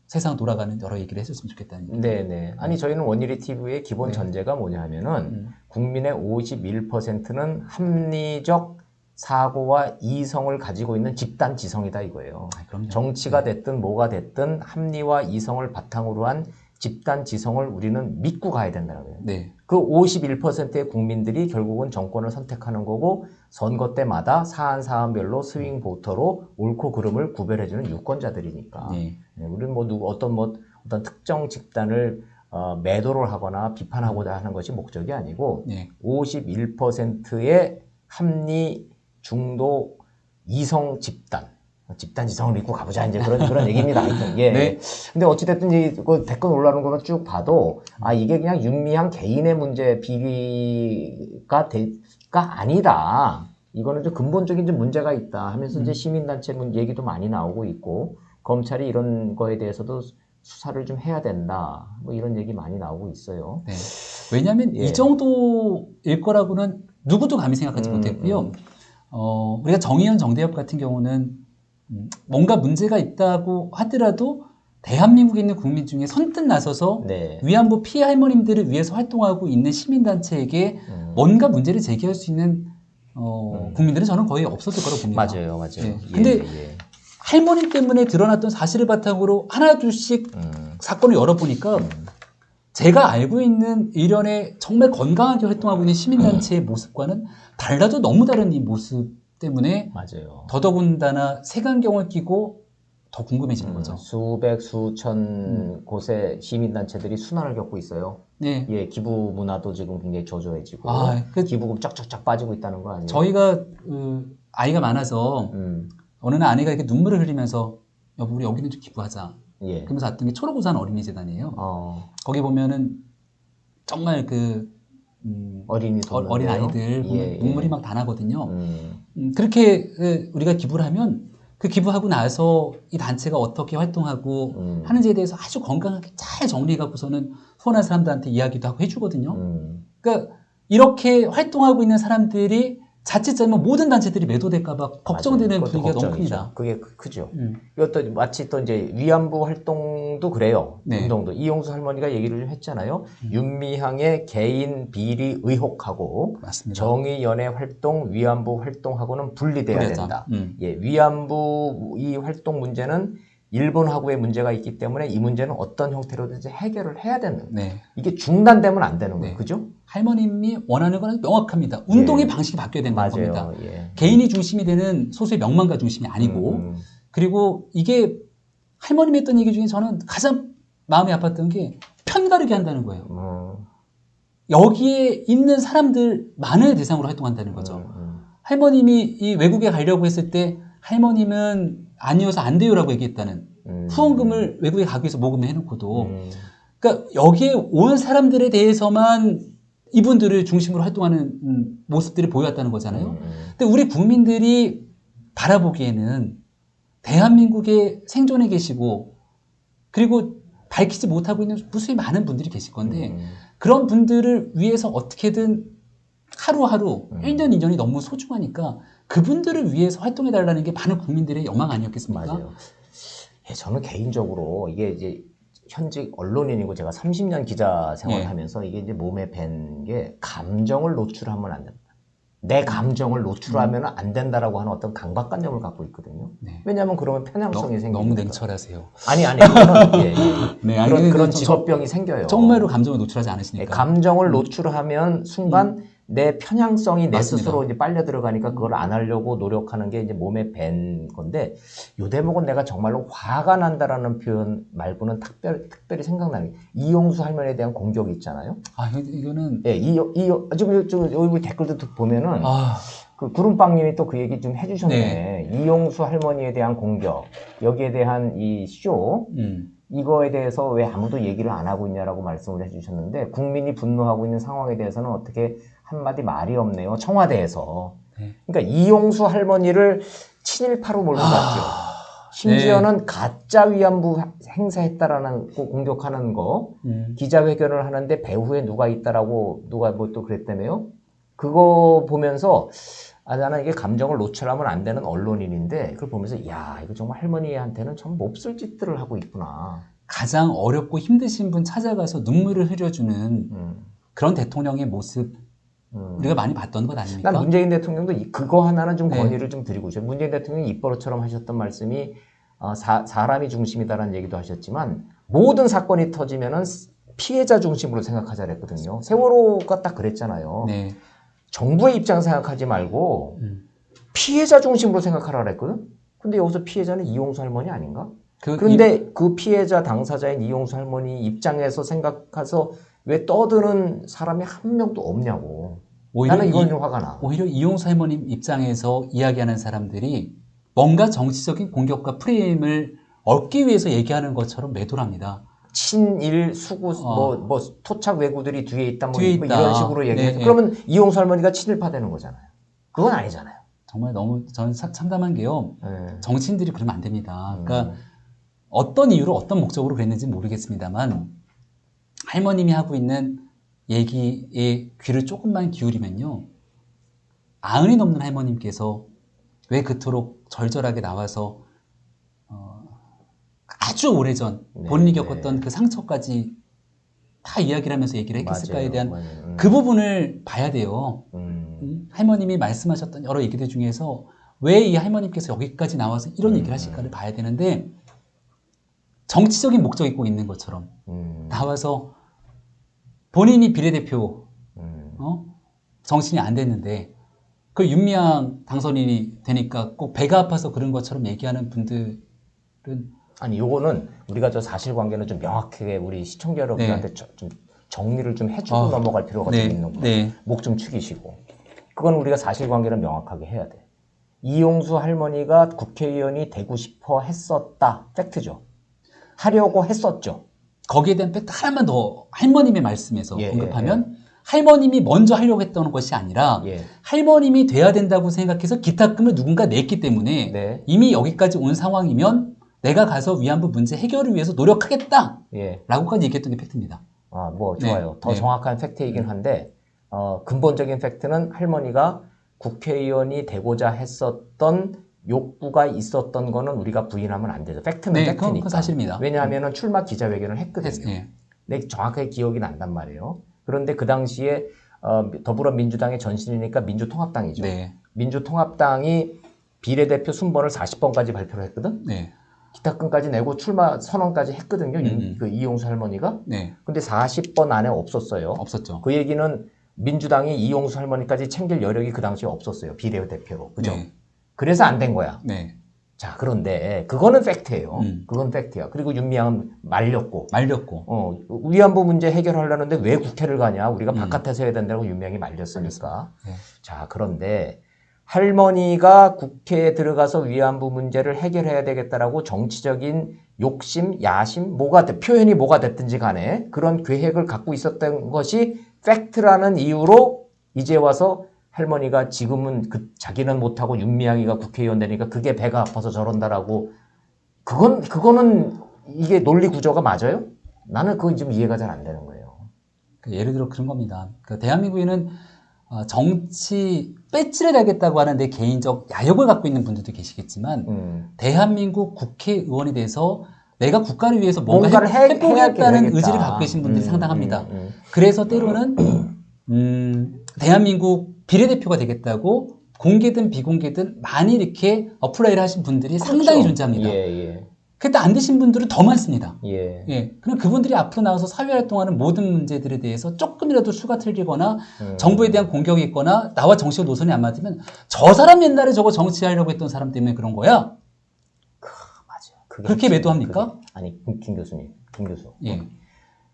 세상 돌아가는 여러 얘기를 해줬으면 좋겠다는 얘기죠. 아니 저희는 원일이 TV의 기본 전제가 뭐냐 하면은 국민의 51%는 합리적 사고와 이성을 가지고 있는 집단 지성이다 이거예요. 정치가 됐든 뭐가 됐든 합리와 이성을 바탕으로 한 집단 지성을 우리는 믿고 가야 된다는 거예요. 그 51%의 국민들이 결국은 정권을 선택하는 거고 선거 때마다 사안별로 스윙 보터로 옳고 그름을 구별해주는 유권자들이니까 우리는 뭐 어떤 특정 집단을 매도를 하거나 비판하고자 하는 것이 목적이 아니고 51%의 합리 중도 이성 집단 지성을 믿고 가보자 이제 그런 얘기입니다. 하여튼 근데 어찌됐든 그 댓글 올라오는 것만 쭉 봐도 이게 그냥 윤미향 개인의 문제 비리가 아니다. 이거는 좀 근본적인 좀 문제가 있다 하면서 이제 시민단체 얘기도 많이 나오고 있고 검찰이 이런 거에 대해서도 수사를 좀 해야 된다. 뭐 이런 얘기 많이 나오고 있어요. 왜냐하면 이 정도일 거라고는 누구도 감히 생각하지 못했고요. 우리가 정의연, 정대협 같은 경우는 뭔가 문제가 있다고 하더라도 대한민국에 있는 국민 중에 선뜻 나서서 위안부 피해 할머님들을 위해서 활동하고 있는 시민단체에게 뭔가 문제를 제기할 수 있는 국민들은 저는 거의 없었을 거라고 봅니다. 맞아요. 근데 할머님 때문에 드러났던 사실을 바탕으로 하나 둘씩 사건을 열어보니까 제가 알고 있는 일련의 정말 건강하게 활동하고 있는 시민단체의 모습과는 달라도 너무 다른 이 모습 때문에 더더군다나 색안경을 끼고 더 궁금해지는 거죠. 수백, 수천 곳의 시민단체들이 순환을 겪고 있어요. 기부 문화도 지금 굉장히 저조해지고 기부금 쫙쫙쫙 빠지고 있다는 거 아니에요? 저희가 아이가 많아서 어느 날 아내가 이렇게 눈물을 흘리면서 여보 우리 여기는 좀 기부하자. 그러면서 왔던 게 초록우산 어린이재단이에요. 거기 보면은 정말 어린 아이들 보면 눈물이 막 다 나거든요. 그렇게 우리가 기부를 하면 그 기부하고 나서 이 단체가 어떻게 활동하고 하는지에 대해서 아주 건강하게 잘 정리해갖고서는 후원한 사람들한테 이야기도 하고 해주거든요. 그러니까 이렇게 활동하고 있는 사람들이 자칫하면 모든 단체들이 매도될까봐 걱정되는 분위기가 너무 큽니다. 그게 크죠. 이것도 마치 또 이제 위안부 활동도 그래요. 네. 운동도 이용수 할머니가 얘기를 좀 했잖아요. 윤미향의 개인 비리 의혹하고 맞습니다. 정의연의 활동, 위안부 활동하고는 분리돼야 된다. 예, 위안부 이 활동 문제는 일본하고의 문제가 있기 때문에 이 문제는 어떤 형태로든지 해결을 해야 되는. 네. 이게 중단되면 안 되는 거예요. 네. 그죠? 할머님이 원하는 건 명확합니다. 운동의 예. 방식이 바뀌어야 된다는 맞아요. 겁니다. 예. 개인이 중심이 되는 소수의 명망가 중심이 아니고 그리고 이게 할머님이 했던 얘기 중에 저는 가장 마음이 아팠던 게 편가르기 한다는 거예요. 여기에 있는 사람들만을 대상으로 활동한다는 거죠. 할머님이 이 외국에 가려고 했을 때 할머님은 아니어서 안 돼요라고 얘기했다는 후원금을 외국에 가기 위해서 모금을 해놓고도 그러니까 여기에 온 사람들에 대해서만 이분들을 중심으로 활동하는 모습들이 보여왔다는 거잖아요. 근데 우리 국민들이 바라보기에는 대한민국에 생존해 계시고 그리고 밝히지 못하고 있는 무수히 많은 분들이 계실 건데 그런 분들을 위해서 어떻게든 하루하루 1년, 2년이 너무 소중하니까 그분들을 위해서 활동해달라는 게 많은 국민들의 욕망 아니었겠습니까? 맞아요. 예, 저는 개인적으로 이게 이제 현직 언론인이고 제가 30년 기자 생활을 하면서 이게 이제 몸에 밴 게 감정을 노출하면 안 된다. 내 감정을 노출하면 안 된다라고 하는 어떤 강박관념을 갖고 있거든요. 네. 왜냐하면 그러면 편향성이 생기니까. 너무 냉철하세요. 아니, 그거는 예, 예. 네, 그런 직업병이 생겨요. 정말로 감정을 노출하지 않으시니까. 예, 감정을 노출하면 순간 내 편향성이 내 맞습니다. 스스로 이제 빨려 들어가니까 그걸 안 하려고 노력하는 게 이제 몸에 밴 건데 요 대목은 내가 정말로 화가 난다라는 표현 말고는 특별히 생각나는 게 이용수 할머니에 대한 공격이 있잖아요. 아, 이거는 예, 지금 여기 댓글도 보면은 그 구름빵님이 또 그 얘기 좀 해주셨네. 이용수 할머니에 대한 공격, 여기에 대한 이 쇼. 이거에 대해서 왜 아무도 얘기를 안 하고 있냐라고 말씀을 해주셨는데 국민이 분노하고 있는 상황에 대해서는 어떻게 한마디 말이 없네요. 청와대에서. 네. 그러니까 이용수 할머니를 친일파로 몰고 갔죠. 심지어는 네. 가짜 위안부 행사했다라는 거 공격하는 거 기자회견을 하는데 배후에 누가 있다라고 누가 뭐 또 그랬다며요. 그거 보면서 나는 이게 감정을 노출하면 안 되는 언론인인데 그걸 보면서 야 이거 정말 할머니한테는 참 몹쓸 짓들을 하고 있구나. 가장 어렵고 힘드신 분 찾아가서 눈물을 흘려주는 그런 대통령의 모습 우리가 많이 봤던 것 아닙니까? 난 문재인 대통령도 그거 하나는 좀 건의를 좀 드리고 싶어요. 문재인 대통령이 입버릇처럼 하셨던 말씀이 사람이 중심이다라는 얘기도 하셨지만 모든 사건이 터지면은 피해자 중심으로 생각하자 그랬거든요. 세월호가 딱 그랬잖아요. 네. 정부의 입장 생각하지 말고 피해자 중심으로 생각하라 그랬거든. 근데 여기서 피해자는 이용수 할머니 아닌가? 그런데 그 피해자 당사자인 이용수 할머니 입장에서 생각해서 왜 떠드는 사람이 한 명도 없냐고. 나는 이건 좀 화가 나. 오히려 이용수 할머님 입장에서 이야기하는 사람들이 뭔가 정치적인 공격과 프레임을 얻기 위해서 얘기하는 것처럼 매도를 합니다. 친일 수구 뭐 토착 왜구들이 뒤에 있다 뭐 뒤에 있다. 이런 식으로 얘기해서 그러면 이용수 할머니가 친일파 되는 거잖아요. 그건 아니잖아요. 정말 너무 저는 참담한 게요. 정치인들이 그러면 안 됩니다. 그러니까 어떤 이유로 어떤 목적으로 그랬는지 모르겠습니다만 할머님이 하고 있는 얘기에 귀를 조금만 기울이면요. 90이 넘는 할머님께서 왜 그토록 절절하게 나와서 아주 오래전 본인이 겪었던 그 상처까지 다 이야기를 하면서 얘기를 했겠을까에 대한 그 부분을 봐야 돼요. 할머님이 말씀하셨던 여러 얘기들 중에서 왜 이 할머님께서 여기까지 나와서 이런 얘기를 하실까를 봐야 되는데 정치적인 목적이 꼭 있는 것처럼 나와서 본인이 비례대표 정신이 안 됐는데 그 윤미향 당선인이 되니까 꼭 배가 아파서 그런 것처럼 얘기하는 분들은 아니 요거는 우리가 저 사실관계는 좀 명확하게 우리 시청자 여러분들한테 좀 정리를 좀 해주고 넘어갈 필요가 좀 있는 거예요. 목 좀 축이시고 그건 우리가 사실관계는 명확하게 해야 돼. 이용수 할머니가 국회의원이 되고 싶어 했었다. 팩트죠. 하려고 했었죠. 거기에 대한 팩트 하나만 더 할머님의 말씀에서 언급하면 할머님이 먼저 하려고 했던 것이 아니라 할머님이 돼야 된다고 생각해서 기탁금을 누군가 냈기 때문에 이미 여기까지 온 상황이면 내가 가서 위안부 문제 해결을 위해서 노력하겠다 라고까지 얘기했던 게 팩트입니다. 뭐 좋아요. 더 정확한 팩트이긴 한데 근본적인 팩트는 할머니가 국회의원이 되고자 했었던 욕구가 있었던 거는 우리가 부인하면 안 되죠. 팩트는 팩트니까. 그건 사실입니다. 왜냐하면 출마 기자회견을 했거든요. 네. 근데 정확하게 기억이 난단 말이에요. 그런데 그 당시에 더불어민주당의 전신이니까 민주통합당이죠. 네. 민주통합당이 비례대표 순번을 40번까지 발표를 했거든. 네. 기탁금까지 내고 출마 선언까지 했거든요. 그 이용수 할머니가. 네. 근데 40번 안에 없었어요. 없었죠. 그 얘기는 민주당이 이용수 할머니까지 챙길 여력이 그 당시에 없었어요. 비례대표로. 그죠? 네. 그래서 안 된 거야. 네. 자, 그런데 그거는 팩트예요. 그건 팩트야. 그리고 윤미향은 말렸고. 위안부 문제 해결하려는데 왜 국회를 가냐? 우리가 바깥에서 해야 된다고 윤미향이 말렸으니까. 네. 자, 그런데 할머니가 국회에 들어가서 위안부 문제를 해결해야 되겠다라고 정치적인 욕심, 야심, 표현이 뭐가 됐든지 간에 그런 계획을 갖고 있었던 것이 팩트라는 이유로 이제 와서 할머니가 지금은 자기는 못하고 윤미향이가 국회의원 되니까 그게 배가 아파서 저런다라고 그거는 이게 논리 구조가 맞아요? 나는 그건 좀 이해가 잘 안 되는 거예요. 예를 들어 그런 겁니다. 대한민국에는 정치 배지를 달겠다고 하는데 개인적 야욕을 갖고 있는 분들도 계시겠지만 대한민국 국회의원이 돼서 내가 국가를 위해서 뭔가를 해보겠다는 의지를 갖고 계신 분들이 상당합니다. 그래서 때로는 대한민국 비례대표가 되겠다고 공개든 비공개든 많이 이렇게 어플라이를 하신 분들이 그렇죠. 상당히 존재합니다. 그때 안 되신 분들은 더 많습니다. 그럼 그분들이 앞으로 나와서 사회활동하는 모든 문제들에 대해서 조금이라도 수가 틀리거나 정부에 대한 공격이 있거나 나와 정치적 노선이 안 맞으면 저 사람 옛날에 저거 정치하려고 했던 사람 때문에 그런 거야? 맞아요. 그렇게 매도합니까? 아니, 김 교수님, 김 교수.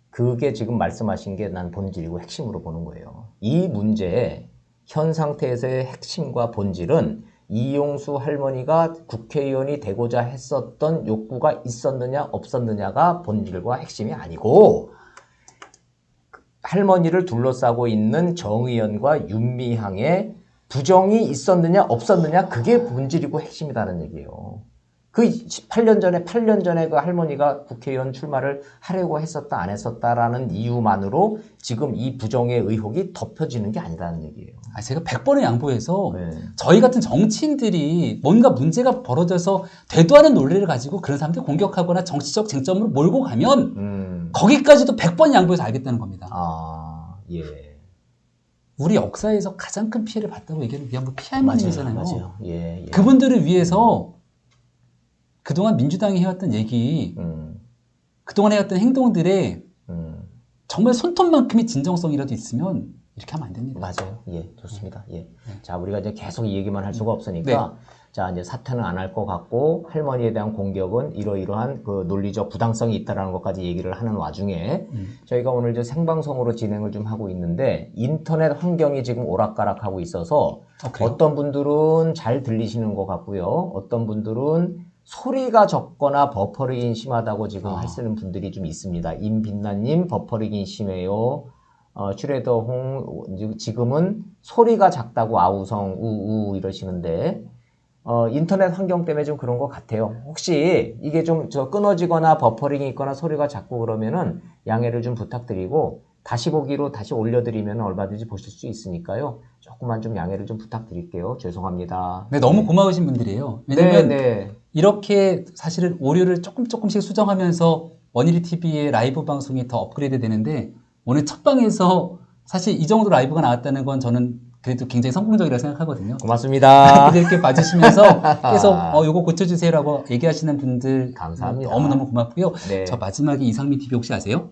그게 지금 말씀하신 게 난 본질이고 핵심으로 보는 거예요. 이 문제의 현 상태에서의 핵심과 본질은 이용수 할머니가 국회의원이 되고자 했었던 욕구가 있었느냐 없었느냐가 본질과 핵심이 아니고 할머니를 둘러싸고 있는 정 의원과 윤미향의 부정이 있었느냐 없었느냐 그게 본질이고 핵심이라는 얘기예요. 그 8년 전에 그 할머니가 국회의원 출마를 하려고 했었다 안 했었다라는 이유만으로 지금 이 부정의 의혹이 덮여지는 게 아니라는 얘기예요. 제가 100번을 양보해서 저희 같은 정치인들이 뭔가 문제가 벌어져서 되도 않은 논리를 가지고 그런 사람들 공격하거나 정치적 쟁점으로 몰고 가면 거기까지도 100번 양보해서 알겠다는 겁니다. 우리 역사에서 가장 큰 피해를 봤다고 얘기하는 위안부 피할머니잖아요. 맞아요. 그분들을 위해서 그동안 민주당이 해왔던 얘기, 그동안 해왔던 행동들에 정말 손톱만큼의 진정성이라도 있으면 이렇게 하면 안 됩니다. 맞아요. 좋습니다. 자, 우리가 이제 계속 이 얘기만 할 수가 없으니까 자, 이제 사퇴는 안 할 것 같고 할머니에 대한 공격은 이러이러한 그 논리적 부당성이 있다라는 것까지 얘기를 하는 와중에 저희가 오늘 이제 생방송으로 진행을 좀 하고 있는데 인터넷 환경이 지금 오락가락하고 있어서 어떤 분들은 잘 들리시는 것 같고요. 어떤 분들은 소리가 적거나 버퍼링이 심하다고 지금 하시는 분들이 좀 있습니다. 임빛나님 버퍼링이 심해요. 슈레더 홍 지금은 소리가 작다고 아우성 우우 이러시는데 인터넷 환경 때문에 좀 그런 것 같아요. 혹시 이게 좀 끊어지거나 버퍼링이 있거나 소리가 작고 그러면은 양해를 좀 부탁드리고 다시 보기로 다시 올려드리면 얼마든지 보실 수 있으니까요. 조금만 좀 양해를 좀 부탁드릴게요. 죄송합니다. 너무 고마우신 분들이에요. 왜냐면 이렇게 사실은 오류를 조금씩 수정하면서 원일이 TV의 라이브 방송이 더 업그레이드 되는데 오늘 첫 방에서 사실 이 정도 라이브가 나왔다는 건 저는 그래도 굉장히 성공적이라고 생각하거든요. 고맙습니다. 이렇게 봐주시면서 계속 요거 고쳐주세요라고 얘기하시는 분들 감사합니다. 너무너무 고맙고요. 저 마지막에 이상민 TV 혹시 아세요?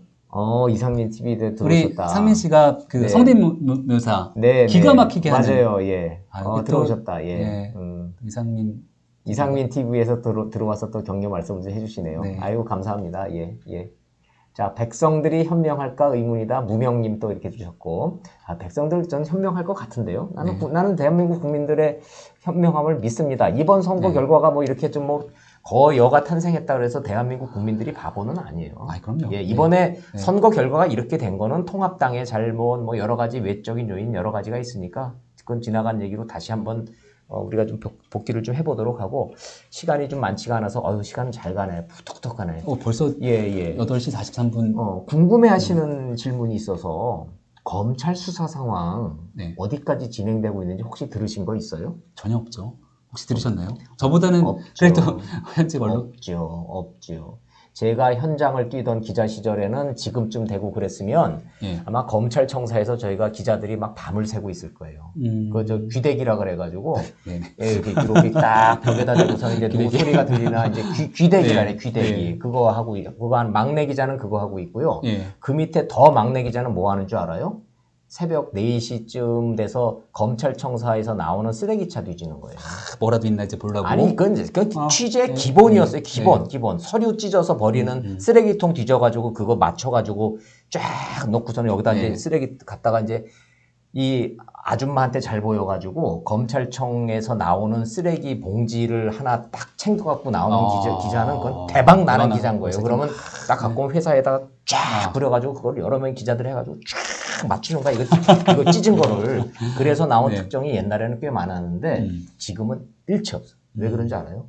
이상민 TV도 들어오셨다. 우리 상민 씨가 그 성대묘사 기가 막히게 하는. 맞아요. 들어오셨다. 이상민 TV에서 들어와서 또 격려 말씀을 해주시네요. 아이고 감사합니다. 자, 백성들이 현명할까 의문이다. 무명님 또 이렇게 주셨고, 백성들 전 현명할 것 같은데요. 나는 대한민국 국민들의 현명함을 믿습니다. 이번 선거 결과가 뭐 이렇게 좀 거여가 탄생했다 그래서 대한민국 국민들이 바보는 아니에요. 그럼요. 이번에 선거 결과가 이렇게 된 거는 통합당의 잘못, 뭐 여러 가지 외적인 요인 여러 가지가 있으니까 그건 지나간 얘기로 다시 한번 우리가 좀 복귀를 좀 해보도록 하고 시간이 좀 많지가 않아서 시간 잘 가네. 툭툭 가네. 벌써 8시 43분. 궁금해하시는 질문이 있어서 검찰 수사 상황 네. 어디까지 진행되고 있는지 혹시 들으신 거 있어요? 전혀 없죠. 혹시 들으셨나요? 저보다는 없죠. 그래도 현재 언론 없죠. 제가 현장을 뛰던 기자 시절에는 지금쯤 되고 그랬으면 예. 아마 검찰청사에서 저희가 기자들이 막 밤을 새고 있을 거예요. 그저 귀대기라 그래가지고 예, 이렇게 딱 벽에다 대고서 이제 누구 소리가 들리나 이제 귀대기라네 귀대기 그거 하고 그거 한 막내 기자는 그거 하고 있고요. 그 밑에 더 막내 기자는 뭐 하는 줄 알아요? 새벽 4시쯤 돼서 검찰청사에서 나오는 쓰레기차 뒤지는 거예요. 뭐라도 있나 이제 보려고. 아니, 그건 취재 기본이었어요. 기본. 서류 찢어서 버리는 쓰레기통 뒤져가지고 그거 맞춰가지고 쫙 놓고서는 여기다 이제 쓰레기 갖다가 이제 이 아줌마한테 잘 보여가지고 검찰청에서 나오는 쓰레기 봉지를 하나 딱 챙겨갖고 나오는 기자는 그건 대박 나는 기자인 거예요. 그러면 딱 갖고 온 회사에다가 쫙 뿌려가지고 그걸 여러 명 기자들 해가지고 쫙 맞추는 거야. 이거 찢은 거를. 그래서 나온 특종이 옛날에는 꽤 많았는데 지금은 일치 없어. 왜 그런지 알아요?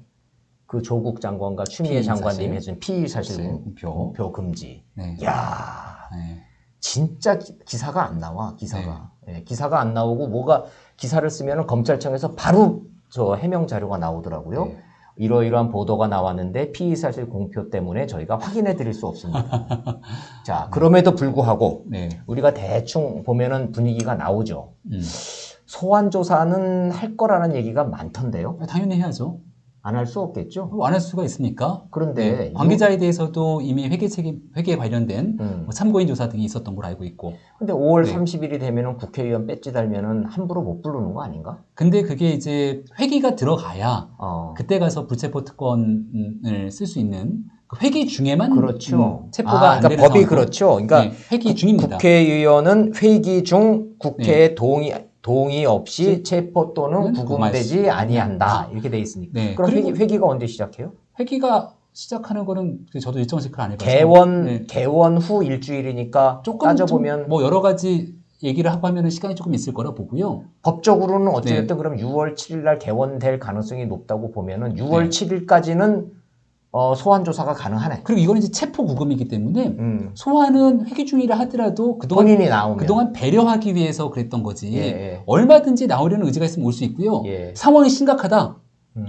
그 조국 장관과 추미애 장관님이 해준 피의사실 공표 금지. 이야. 진짜 기사가 안 나와, 기사가. 기사가 안 나오고 뭐가 기사를 쓰면 검찰청에서 바로 저 해명 자료가 나오더라고요. 이러이러한 보도가 나왔는데 피의사실 공표 때문에 저희가 확인해 드릴 수 없습니다. 자, 그럼에도 불구하고 우리가 대충 보면은 분위기가 나오죠. 소환 조사는 할 거라는 얘기가 많던데요. 당연히 해야죠. 안 할 수 없겠죠? 안 할 수가 있으니까. 그런데 관계자에 대해서도 이미 회계에 관련된 뭐 참고인 조사 등이 있었던 걸로 알고 있고. 근데 5월 30일이 되면은 국회의원 배지 달면은 함부로 못 부르는 거 아닌가? 근데 그게 이제 회기가 들어가야 그때 가서 불체포 특권을 쓸 수 있는 그 회기 중에만 그렇죠. 체포가 안 그러니까 되는 법이 상황도. 그렇죠. 그러니까 회기 중입니다. 국회의원은 회기 중 국회의 동의 없이 체포 또는 구금되지 아니한다. 이렇게 돼 있으니까. 그럼 회기가 언제 시작해요? 회기가 시작하는 거는 저도 일정 시크를 안 해봐서. 개원 후 일주일이니까 조금 따져보면 뭐 여러 가지 얘기를 하고 하면은 시간이 조금 있을 거라 보고요. 법적으로는 어찌됐든 그럼 6월 7일 날 개원될 가능성이 높다고 보면은 6월 7일까지는 소환 조사가 가능하네. 그리고 이거는 이제 체포 구금이기 때문에 소환은 회기 중이라 하더라도 그동안 배려하기 위해서 그랬던 거지. 얼마든지 나오려는 의지가 있으면 올 수 있고요. 상황이 심각하다.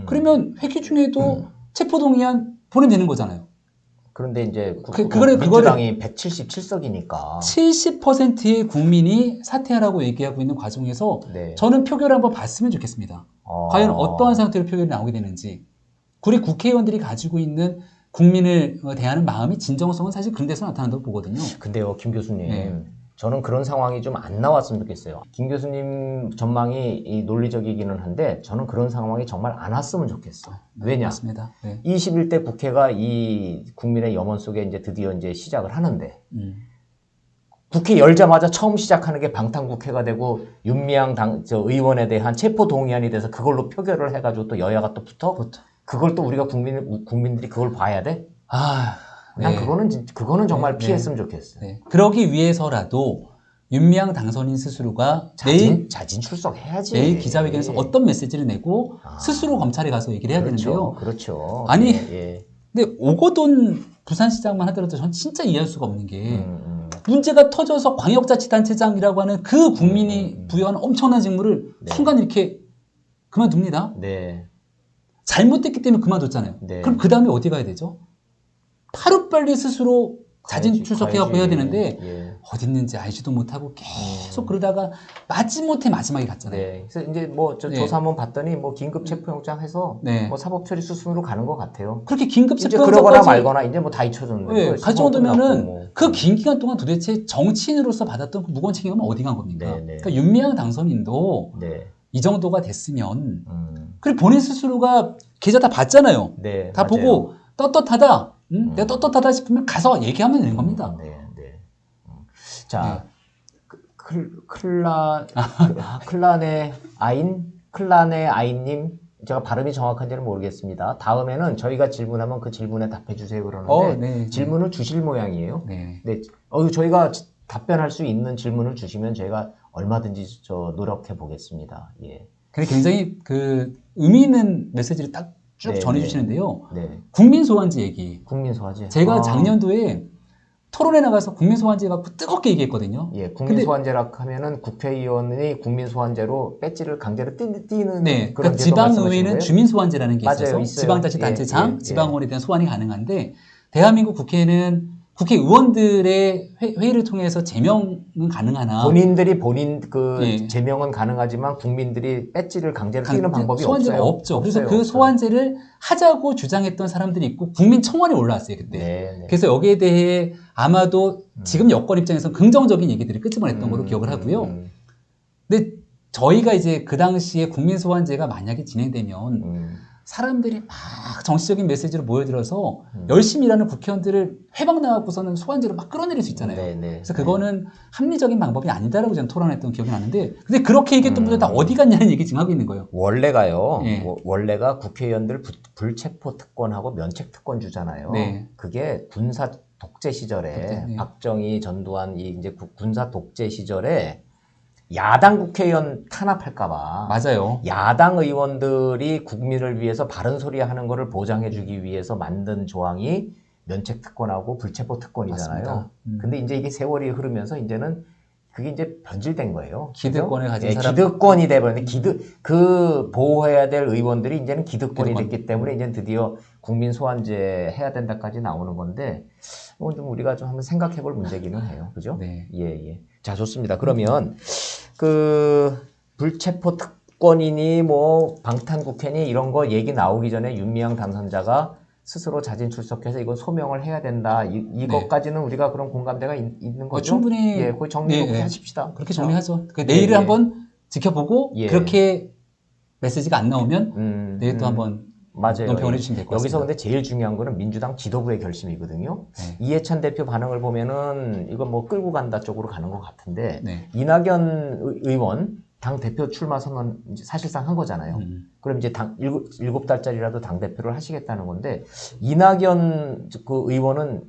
그러면 회기 중에도 체포 동의안 보내면 되는 거잖아요. 그런데 이제 그거를 민주당이 177석이니까 70%의 국민이 사퇴하라고 얘기하고 있는 과정에서 저는 표결을 한번 봤으면 좋겠습니다. 과연 어떠한 상태로 표결이 나오게 되는지. 우리 국회의원들이 가지고 있는 국민을 대하는 마음의 진정성은 사실 그런 데서 나타난다고 보거든요. 근데요, 김 교수님. 저는 그런 상황이 좀 안 나왔으면 좋겠어요. 김 교수님 전망이 논리적이기는 한데 저는 그런 상황이 정말 안 왔으면 좋겠어. 왜냐? 맞습니다. 21대 국회가 이 국민의 염원 속에 이제 드디어 이제 시작을 하는데 국회 열자마자 처음 시작하는 게 방탄국회가 되고 윤미향 의원에 대한 체포 동의안이 돼서 그걸로 표결을 해가지고 또 여야가 또 붙어? 그걸 또 우리가 국민들이 그걸 봐야 돼? 난 그거는 정말 피했으면 좋겠어. 그러기 위해서라도 윤미향 당선인 스스로가 자진 출석해야지. 내일 기자회견에서 어떤 메시지를 내고 스스로 검찰에 가서 얘기를 해야 되는데요. 그렇죠. 아니, 근데 오거돈 부산시장만 하더라도 전 진짜 이해할 수가 없는 게 문제가 터져서 광역자치단체장이라고 하는 그 국민이 부여한 엄청난 직무를 순간 이렇게 그만둡니다. 잘못됐기 때문에 그만뒀잖아요. 그럼 그 다음에 어디 가야 되죠? 하루빨리 스스로 자진 출석해갖고 해야 되는데 어디 있는지 알지도 못하고 계속 그러다가 마지못해 마지막에 갔잖아요. 그래서 이제 뭐 조사 한번 봤더니 뭐 긴급 체포영장 해서 뭐 사법처리 수순으로 가는 것 같아요. 그렇게 긴급 체포영장 그러거나 말거나 이제 뭐 다 잊혀졌는데 가져오면은 그 긴 기간 동안 도대체 정치인으로서 받았던 그 무거운 책임은 어디 간 겁니까? 그러니까 윤미향 당선인도 이 정도가 됐으면 그리고 본인 스스로가 계좌 다 봤잖아요. 다 맞아요. 보고 떳떳하다. 내가 떳떳하다 싶으면 가서 얘기하면 되는 겁니다. 자, 클란의 아인님, 제가 발음이 정확한지는 모르겠습니다. 다음에는 저희가 질문하면 그 질문에 답해 주세요 그러는데 질문을 주실 모양이에요. 저희가 답변할 수 있는 질문을 주시면 저희가 얼마든지 노력해 보겠습니다. 근데 굉장히 그 의미 있는 메시지를 딱 쭉 전해주시는데요. 국민 소환제 얘기. 국민 소환제. 제가 작년도에 토론에 나가서 국민소환제 갖고 뜨겁게 얘기했거든요. 예, 국민소환제라 하면은 국회의원이 국민소환제로 배지를 강제로 띄는 네, 그런 그러니까 지방의회는 주민소환제라는 게 있어서 있어요. 지방자치단체장, 예. 지방의원에 대한 소환이 가능한데 대한민국 국회는 국회의원들의 회의를 통해서 제명은 가능하나 본인들이 본인 그 예. 제명은 가능하지만 국민들이 배지를 강제로 띄는 방법이 소환제가 없어요. 없죠. 그래서 그 소환제를 하자고 주장했던 사람들이 있고 국민청원에 올라왔어요 그때. 네. 그래서 여기에 대해 아마도 지금 여권 입장에서는 긍정적인 얘기들이 끄집어냈던 걸로 기억을 하고요. 근데 저희가 이제 그 당시에 국민소환제가 만약에 진행되면 사람들이 막 정치적인 메시지로 모여들어서 열심히 일하는 국회의원들을 회방 나가고서는 소환제로 막 끌어내릴 수 있잖아요. 그래서 그거는 합리적인 방법이 아니다라고 저는 토론했던 기억이 나는데 근데 그렇게 얘기했던 분들 다 어디 갔냐는 얘기 지금 하고 있는 거예요. 원래가요. 예. 원래가 국회의원들 불체포 특권하고 면책 특권 주잖아요. 네. 그게 군사 독재 시절에 네. 박정희, 전두환 이 이제 군사 독재 시절에 야당 국회의원 탄압할까봐 맞아요. 야당 의원들이 국민을 위해서 바른 소리 하는 거를 보장해주기 위해서 만든 조항이 면책 특권하고 불체포 특권이잖아요. 근데 이제 이게 세월이 흐르면서 이제는 그게 이제 변질된 거예요. 기득권을 가진 사람. 기득권이 돼버렸는데 그 보호해야 될 의원들이 이제는 기득권이 됐기 때문에 이제 드디어 국민 소환제 해야 된다까지 나오는 건데 이건 좀 우리가 좀 한번 생각해볼 문제기는 해요. 그죠? 네. 예. 자, 좋습니다. 그러면 그 불체포 특권이니 뭐 방탄국회니 이런 거 얘기 나오기 전에 윤미향 당선자가 스스로 자진 출석해서 이거 소명을 해야 된다. 이것까지는 우리가 그런 공감대가 있는 거죠. 충분히 예, 거기 정리 하십시다. 그렇게 정리하죠. 내일을 한번 지켜보고 예. 그렇게 메시지가 안 나오면 내일 또 한번 맞아요. 논평을 해주시면 될 것 같습니다. 여기서 근데 제일 중요한 거는 민주당 지도부의 결심이거든요. 네. 이해찬 대표 반응을 보면은 이거 뭐 끌고 간다 쪽으로 가는 것 같은데 네. 이낙연 의원 당 대표 출마 선언 사실상 한 거잖아요. 그럼 이제 일곱 달짜리라도 당 대표를 하시겠다는 건데 이낙연 그 의원은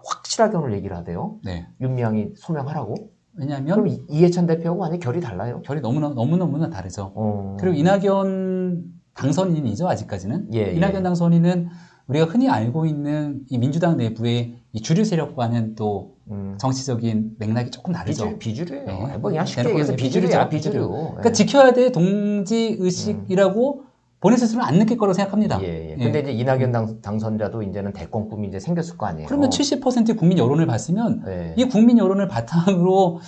확실하게 오늘 얘기를 하대요. 네. 윤미향이 소명하라고. 왜냐하면 그럼 이해찬 대표하고 완전 결이 달라요. 결이 너무나 다르죠. 그리고 이낙연 당선인이죠, 아직까지는. 예. 이낙연 당선인은 우리가 흔히 알고 있는 이 민주당 내부의 이 주류 세력과는 또 정치적인 맥락이 조금 다르죠. 비주류예요. 네. 뭐 그냥 쉽게 얘기해서 비주류야, 비주류. 그러니까 지켜야 될 동지 의식이라고 본인 스스로는 안 느낄 거라고 생각합니다. 예. 근데 이제 이낙연 당선자도 이제는 대권 꿈이 이제 생겼을 거 아니에요. 그러면 70% 국민 여론을 봤으면 네. 이 국민 여론을 바탕으로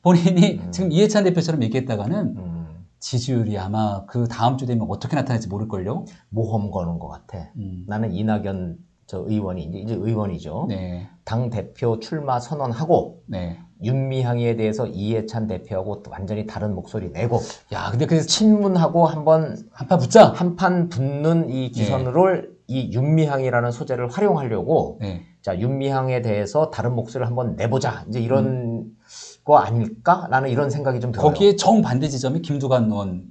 본인이 지금 이해찬 대표처럼 얘기했다가는 지지율이 아마 그 다음 주 되면 어떻게 나타날지 모를걸요? 모험 거는 것 같아. 나는 이낙연 저 의원이 이제 의원이죠. 네. 당 대표 출마 선언하고 네. 윤미향에 대해서 이해찬 대표하고 완전히 다른 목소리 내고 야, 근데 그래서 친문하고 한판 붙자. 한판 붙는 이 기선을 이 윤미향이라는 소재를 활용하려고 자 윤미향에 대해서 다른 목소리를 한번 내보자. 이제 이런 거 아닐까라는 이런 생각이 좀 들어요. 거기에 정반대 지점이 김두관 의원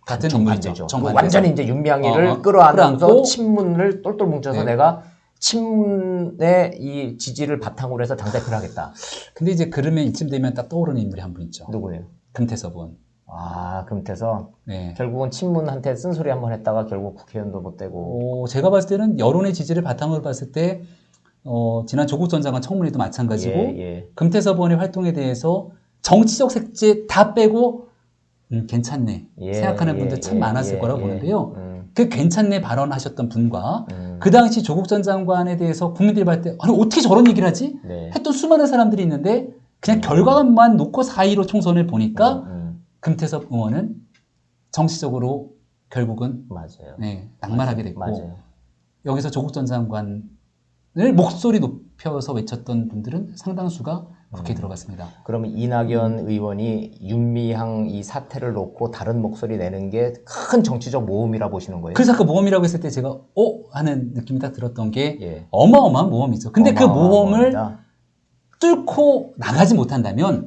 같은 인물이죠. 완전히 이제 윤미향이를 끌어안고 친문을 똘똘 뭉쳐서 내가 친문의 이 지지를 바탕으로 해서 당대표를 하겠다. 근데 이제 그러면 이쯤 되면 딱 떠오르는 인물이 한 분 있죠. 누구예요? 금태섭 의원. 아, 금태섭. 네. 결국은 친문한테 쓴소리 한번 했다가 결국 국회의원도 못 되고. 제가 봤을 때는 여론의 지지를 바탕으로 봤을 때 지난 조국 전 장관 청문회도 마찬가지고 금태섭 의원의 활동에 대해서 정치적 색채 다 빼고 괜찮네 생각하는 분들 참 많았을 거라고 보는데요. 그 괜찮네 발언하셨던 분과 그 당시 조국 전 장관에 대해서 국민들이 봤을 때 아니 어떻게 저런 얘기를 하지? 했던 수많은 사람들이 있는데 그냥 결과만 놓고 4.15 총선을 보니까 금태섭 의원은 정치적으로 결국은 낙마하게 됐고 여기서 조국 전 장관을 목소리 높여서 외쳤던 분들은 상당수가 국회에 들어갔습니다. 그러면 이낙연 의원이 윤미향 이 사태를 놓고 다른 목소리 내는 게 큰 정치적 모험이라 보시는 거예요? 그래서 아까 모험이라고 했을 때 제가 하는 느낌이 딱 들었던 게 어마어마한 모험이죠. 근데 그 모험을 뚫고 나가지 못한다면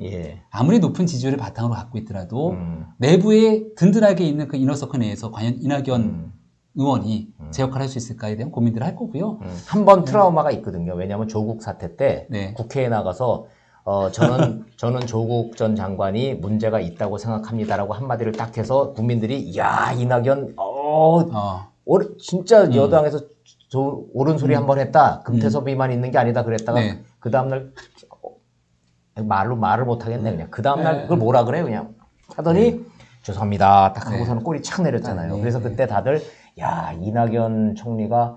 아무리 높은 지지율을 바탕으로 갖고 있더라도 내부에 든든하게 있는 그 이너서클 내에서 과연 이낙연 의원이 제 역할을 할 수 있을까에 대한 고민들을 할 거고요. 한 번 트라우마가 있거든요. 왜냐하면 조국 사태 때 국회에 나가서 저는 조국 전 장관이 문제가 있다고 생각합니다라고 한마디를 딱 해서 국민들이 야 이낙연 진짜 여당에서 옳은 소리 한 번 했다. 금태섭이만 있는 게 아니다 그랬다가 네. 그 다음날 말을 못 하겠네 그냥. 그 다음날 그걸 뭐라 그래 그냥 하더니 죄송합니다 딱 하고서는 꼬리 착 내렸잖아요. 그래서 그때 다들 야 이낙연 총리가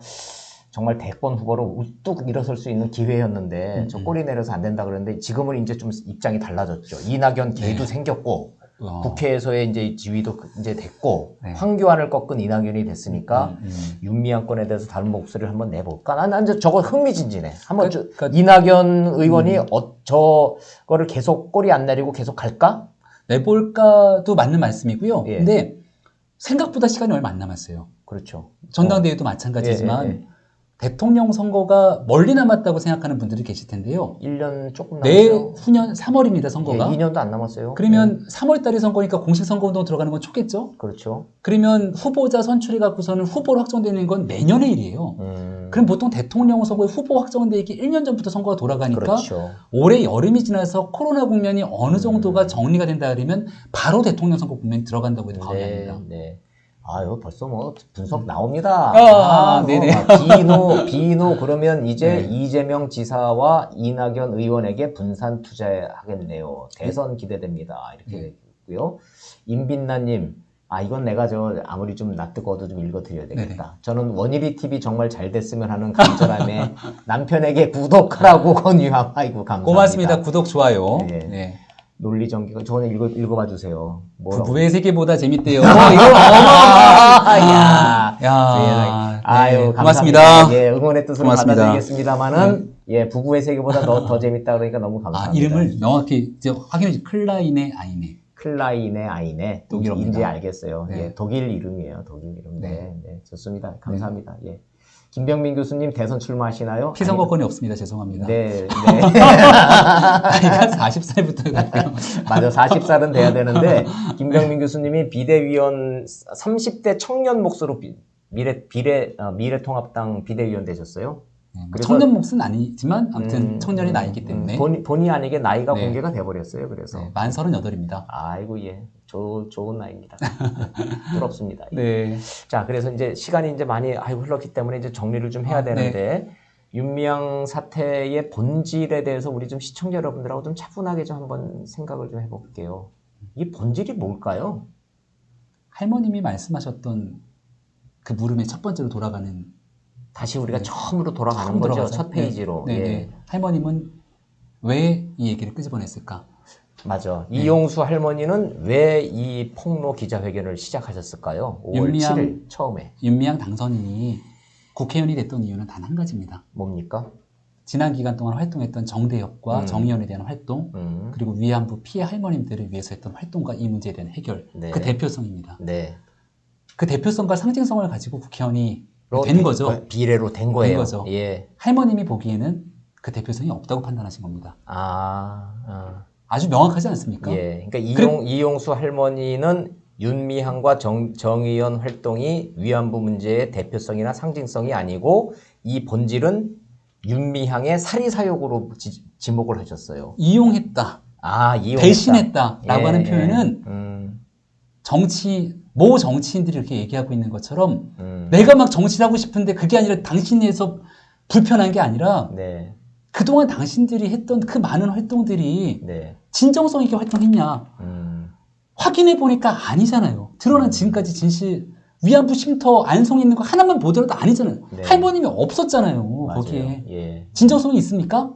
정말 대권 후보로 우뚝 일어설 수 있는 기회였는데 저 꼬리 내려서 안 된다 그랬는데 지금은 이제 좀 입장이 달라졌죠. 이낙연 계도 생겼고 국회에서의 이제 지위도 이제 됐고 황교안을 꺾은 이낙연이 됐으니까 윤미향 건에 대해서 다른 목소리를 한번 내볼까? 난 이제 저거 흥미진진해. 한번 이낙연 의원이 저거를 계속 꼬리 안 내리고 계속 갈까? 내볼까도 맞는 말씀이고요. 예. 근데 생각보다 시간이 얼마 안 남았어요. 그렇죠. 전당대회도 마찬가지지만 대통령 선거가 멀리 남았다고 생각하는 분들이 계실 텐데요. 1년 조금 남았어요. 내후년 3월입니다, 선거가. 2년도 안 남았어요. 그러면 3월 달이 선거니까 공식 선거운동 들어가는 건 초겠죠? 그렇죠. 그러면 후보자 선출이 갖고서는 후보로 확정되는 건 내년의 일이에요. 그럼 보통 대통령 선거에 후보 확정되기 1년 전부터 선거가 돌아가니까 그렇죠. 올해 여름이 지나서 코로나 국면이 어느 정도가 정리가 된다 그러면 바로 대통령 선거 국면이 들어간다고 해도 과언이 아닙니다. 네. 아유 벌써 뭐 분석 나옵니다. 네네. 비노 그러면 이제 이재명 지사와 이낙연 의원에게 분산 투자하겠네요. 대선 기대됩니다. 이렇게 했고요. 임빛나님, 이건 내가 아무리 좀 낯뜨거워도 좀 읽어드려야 되겠다. 네네. 저는 원일이 TV 정말 잘 됐으면 하는 간절함에 남편에게 구독하라고 권유함. 아이고 감사합니다. 고맙습니다. 구독, 좋아요. 네. 네. 논리전기가 저는 읽어봐 주세요. 부부의 세계보다 재밌대요. 이걸 야, 아유, 고맙습니다. 예, 응원의 뜻으로 고맙습니다. 받아들이겠습니다만은, 예, 부부의 세계보다 더 재밌다 그러니까 너무 감사합니다. 이름을 명확히 이제 확인해 주세요. 클라인의 아이네. 클라인의 아이네. 독일어입니다. 이제 알겠어요. 네. 예, 독일 이름이에요. 독일 이름. 네, 좋습니다. 감사합니다. 예. 김병민 교수님 대선 출마하시나요? 피선거권이 없습니다. 죄송합니다. 네. 나이가 40살부터 같고요. 맞아, 40살은 돼야 되는데 김병민 교수님이 비대위원 30대 청년 몫으로 미래통합당 비대위원 되셨어요. 그래서 청년 몫은 아니지만 아무튼 청년이 나이기 때문에 본의 아니게 나이가 공개가 돼버렸어요. 그래서 만 38입니다. 아이고 예, 좋은 나이입니다. 부럽습니다. 네. 자, 그래서 이제 시간이 이제 많이 흘렀기 때문에 이제 정리를 좀 해야 되는데 윤미향 사태의 본질에 대해서 우리 좀 시청자 여러분들하고 좀 차분하게 좀 한번 생각을 좀 해볼게요. 이 본질이 뭘까요? 할머님이 말씀하셨던 그 물음의 첫 번째로 돌아가는 다시 우리가 처음으로 돌아가는 거죠. 첫 페이지로. 네. 예. 할머님은 왜 이 얘기를 끄집어냈을까? 맞아. 이용수 할머니는 왜 이 폭로 기자회견을 시작하셨을까요? 5월 7일 처음에. 윤미향 당선인이 국회의원이 됐던 이유는 단 한 가지입니다. 뭡니까? 지난 기간 동안 활동했던 정대협과 정의연에 대한 활동, 그리고 위안부 피해 할머님들을 위해서 했던 활동과 이 문제에 대한 해결, 그 대표성입니다. 네. 그 대표성과 상징성을 가지고 국회의원이 된 거죠. 비례로 된 거예요. 된 거죠. 예. 할머님이 보기에는 그 대표성이 없다고 판단하신 겁니다. 아주 명확하지 않습니까? 예. 그러니까 이용수 할머니는 윤미향과 정의연 활동이 위안부 문제의 대표성이나 상징성이 아니고 이 본질은 윤미향의 사리사욕으로 지목을 하셨어요. 이용했다. 이용했다. 배신했다라고 하는 표현은 모 정치인들이 이렇게 얘기하고 있는 것처럼 내가 막 정치를 하고 싶은데 그게 아니라 당신에서 불편한 게 아니라 그동안 당신들이 했던 그 많은 활동들이 진정성 있게 활동했냐 확인해 보니까 아니잖아요. 드러난 지금까지 진실 위안부 쉼터 안성에 있는 거 하나만 보더라도 아니잖아요. 할머님이 없었잖아요. 맞아요. 거기에 진정성이 있습니까?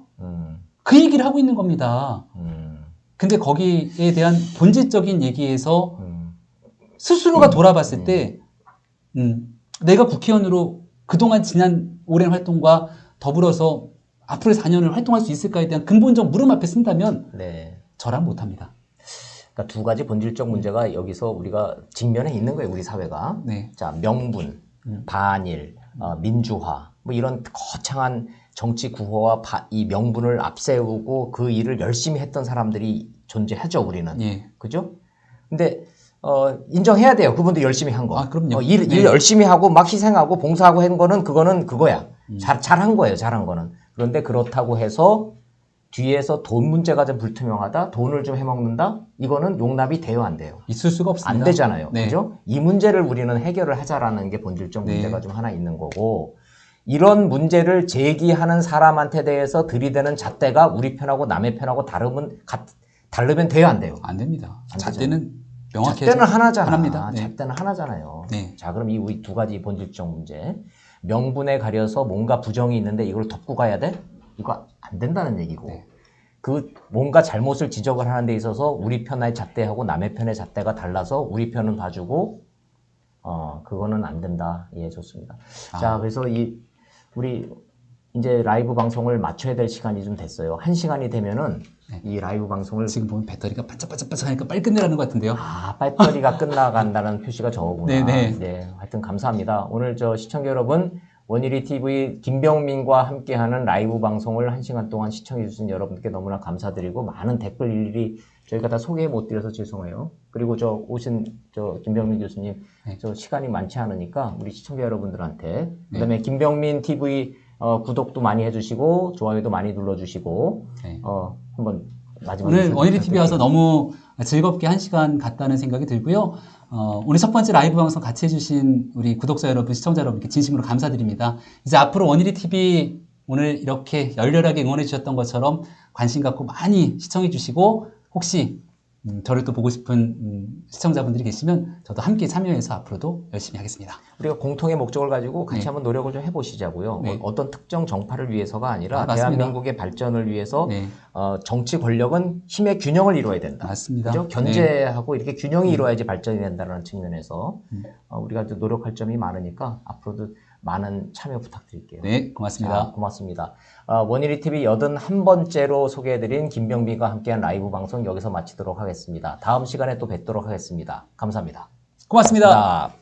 그 얘기를 하고 있는 겁니다. 근데 거기에 대한 본질적인 얘기에서 스스로가 돌아봤을 때 내가 국회의원으로 그동안 지난 오랜 활동과 더불어서 앞으로 4년을 활동할 수 있을까에 대한 근본적 물음 앞에 쓴다면 저랑 못합니다. 그러니까 두 가지 본질적 문제가 여기서 우리가 직면해 있는 거예요. 우리 사회가. 자, 명분, 반일, 민주화 뭐 이런 거창한 정치 구호와 이 명분을 앞세우고 그 일을 열심히 했던 사람들이 존재하죠. 우리는. 그죠? 근데 인정해야 돼요. 그분도 열심히 한 거. 그럼요. 일 열심히 하고 막 희생하고 봉사하고 한 거는 그거야. 잘한 거예요. 잘한 거는. 그런데 그렇다고 해서 뒤에서 돈 문제가 좀 불투명하다, 돈을 좀 해먹는다, 이거는 용납이 돼요, 안 돼요? 있을 수가 없습니다. 안 되잖아요. 그죠? 이 문제를 우리는 해결을 하자라는 게 본질적 문제가 좀 하나 있는 거고, 이런 문제를 제기하는 사람한테 대해서 들이대는 잣대가 우리 편하고 남의 편하고 다르면 돼요, 안 돼요? 안 됩니다. 안 잣대는 명확히 잣대는 하나잖아. 하나입니다. 네. 잣대는 하나잖아요. 네. 자, 그럼 이 우리 두 가지 본질적 문제. 명분에 가려서 뭔가 부정이 있는데 이걸 덮고 가야 돼? 이거 안 된다는 얘기고. 네. 그 뭔가 잘못을 지적을 하는 데 있어서 우리 편의 잣대하고 남의 편의 잣대가 달라서 우리 편은 봐주고 그거는 안 된다. 예, 좋습니다. 자, 그래서 우리 이제 라이브 방송을 맞춰야 될 시간이 좀 됐어요. 1시간이 되면은 네. 이 라이브 방송을 지금 보면 배터리가 반짝반짝 하니까 빨리 끝내라는 것 같은데요. 배터리가 끝나간다는 표시가 저거구나. 네네. 네, 하여튼 감사합니다. 오늘 저 시청자 여러분, 원일이 TV 김병민과 함께하는 라이브 방송을 1시간 동안 시청해 주신 여러분께 너무나 감사드리고 많은 댓글 일일이 저희가 다 소개 못 드려서 죄송해요. 그리고 저 오신 저 김병민 교수님, 네. 저 시간이 많지 않으니까 우리 시청자 여러분들한테 그다음에 김병민 TV 구독도 많이 해주시고 좋아요도 많이 눌러주시고 네. 한번 마지막 오늘 원일이 TV 와서 너무 즐겁게 1시간 갔다는 생각이 들고요. 오늘 첫 번째 라이브 방송 같이 해주신 우리 구독자 여러분, 시청자 여러분께 진심으로 감사드립니다. 이제 앞으로 원일이 TV 오늘 이렇게 열렬하게 응원해 주셨던 것처럼 관심 갖고 많이 시청해 주시고 혹시 저를 또 보고 싶은 시청자분들이 계시면 저도 함께 참여해서 앞으로도 열심히 하겠습니다. 우리가 공통의 목적을 가지고 같이 네. 한번 노력을 좀 해보시자고요. 네. 어떤 특정 정파를 위해서가 아니라 맞습니다. 대한민국의 발전을 위해서 네. 정치 권력은 힘의 균형을 이루어야 된다. 맞습니다. 그죠? 견제하고 이렇게 균형이 이루어야지 발전이 된다는 측면에서 우리가 또 노력할 점이 많으니까 앞으로도 많은 참여 부탁드릴게요. 네, 고맙습니다. 자, 고맙습니다. 원일이 TV 81번째로 소개해드린 김병민과 함께한 라이브 방송 여기서 마치도록 하겠습니다. 다음 시간에 또 뵙도록 하겠습니다. 감사합니다. 고맙습니다. 고맙습니다.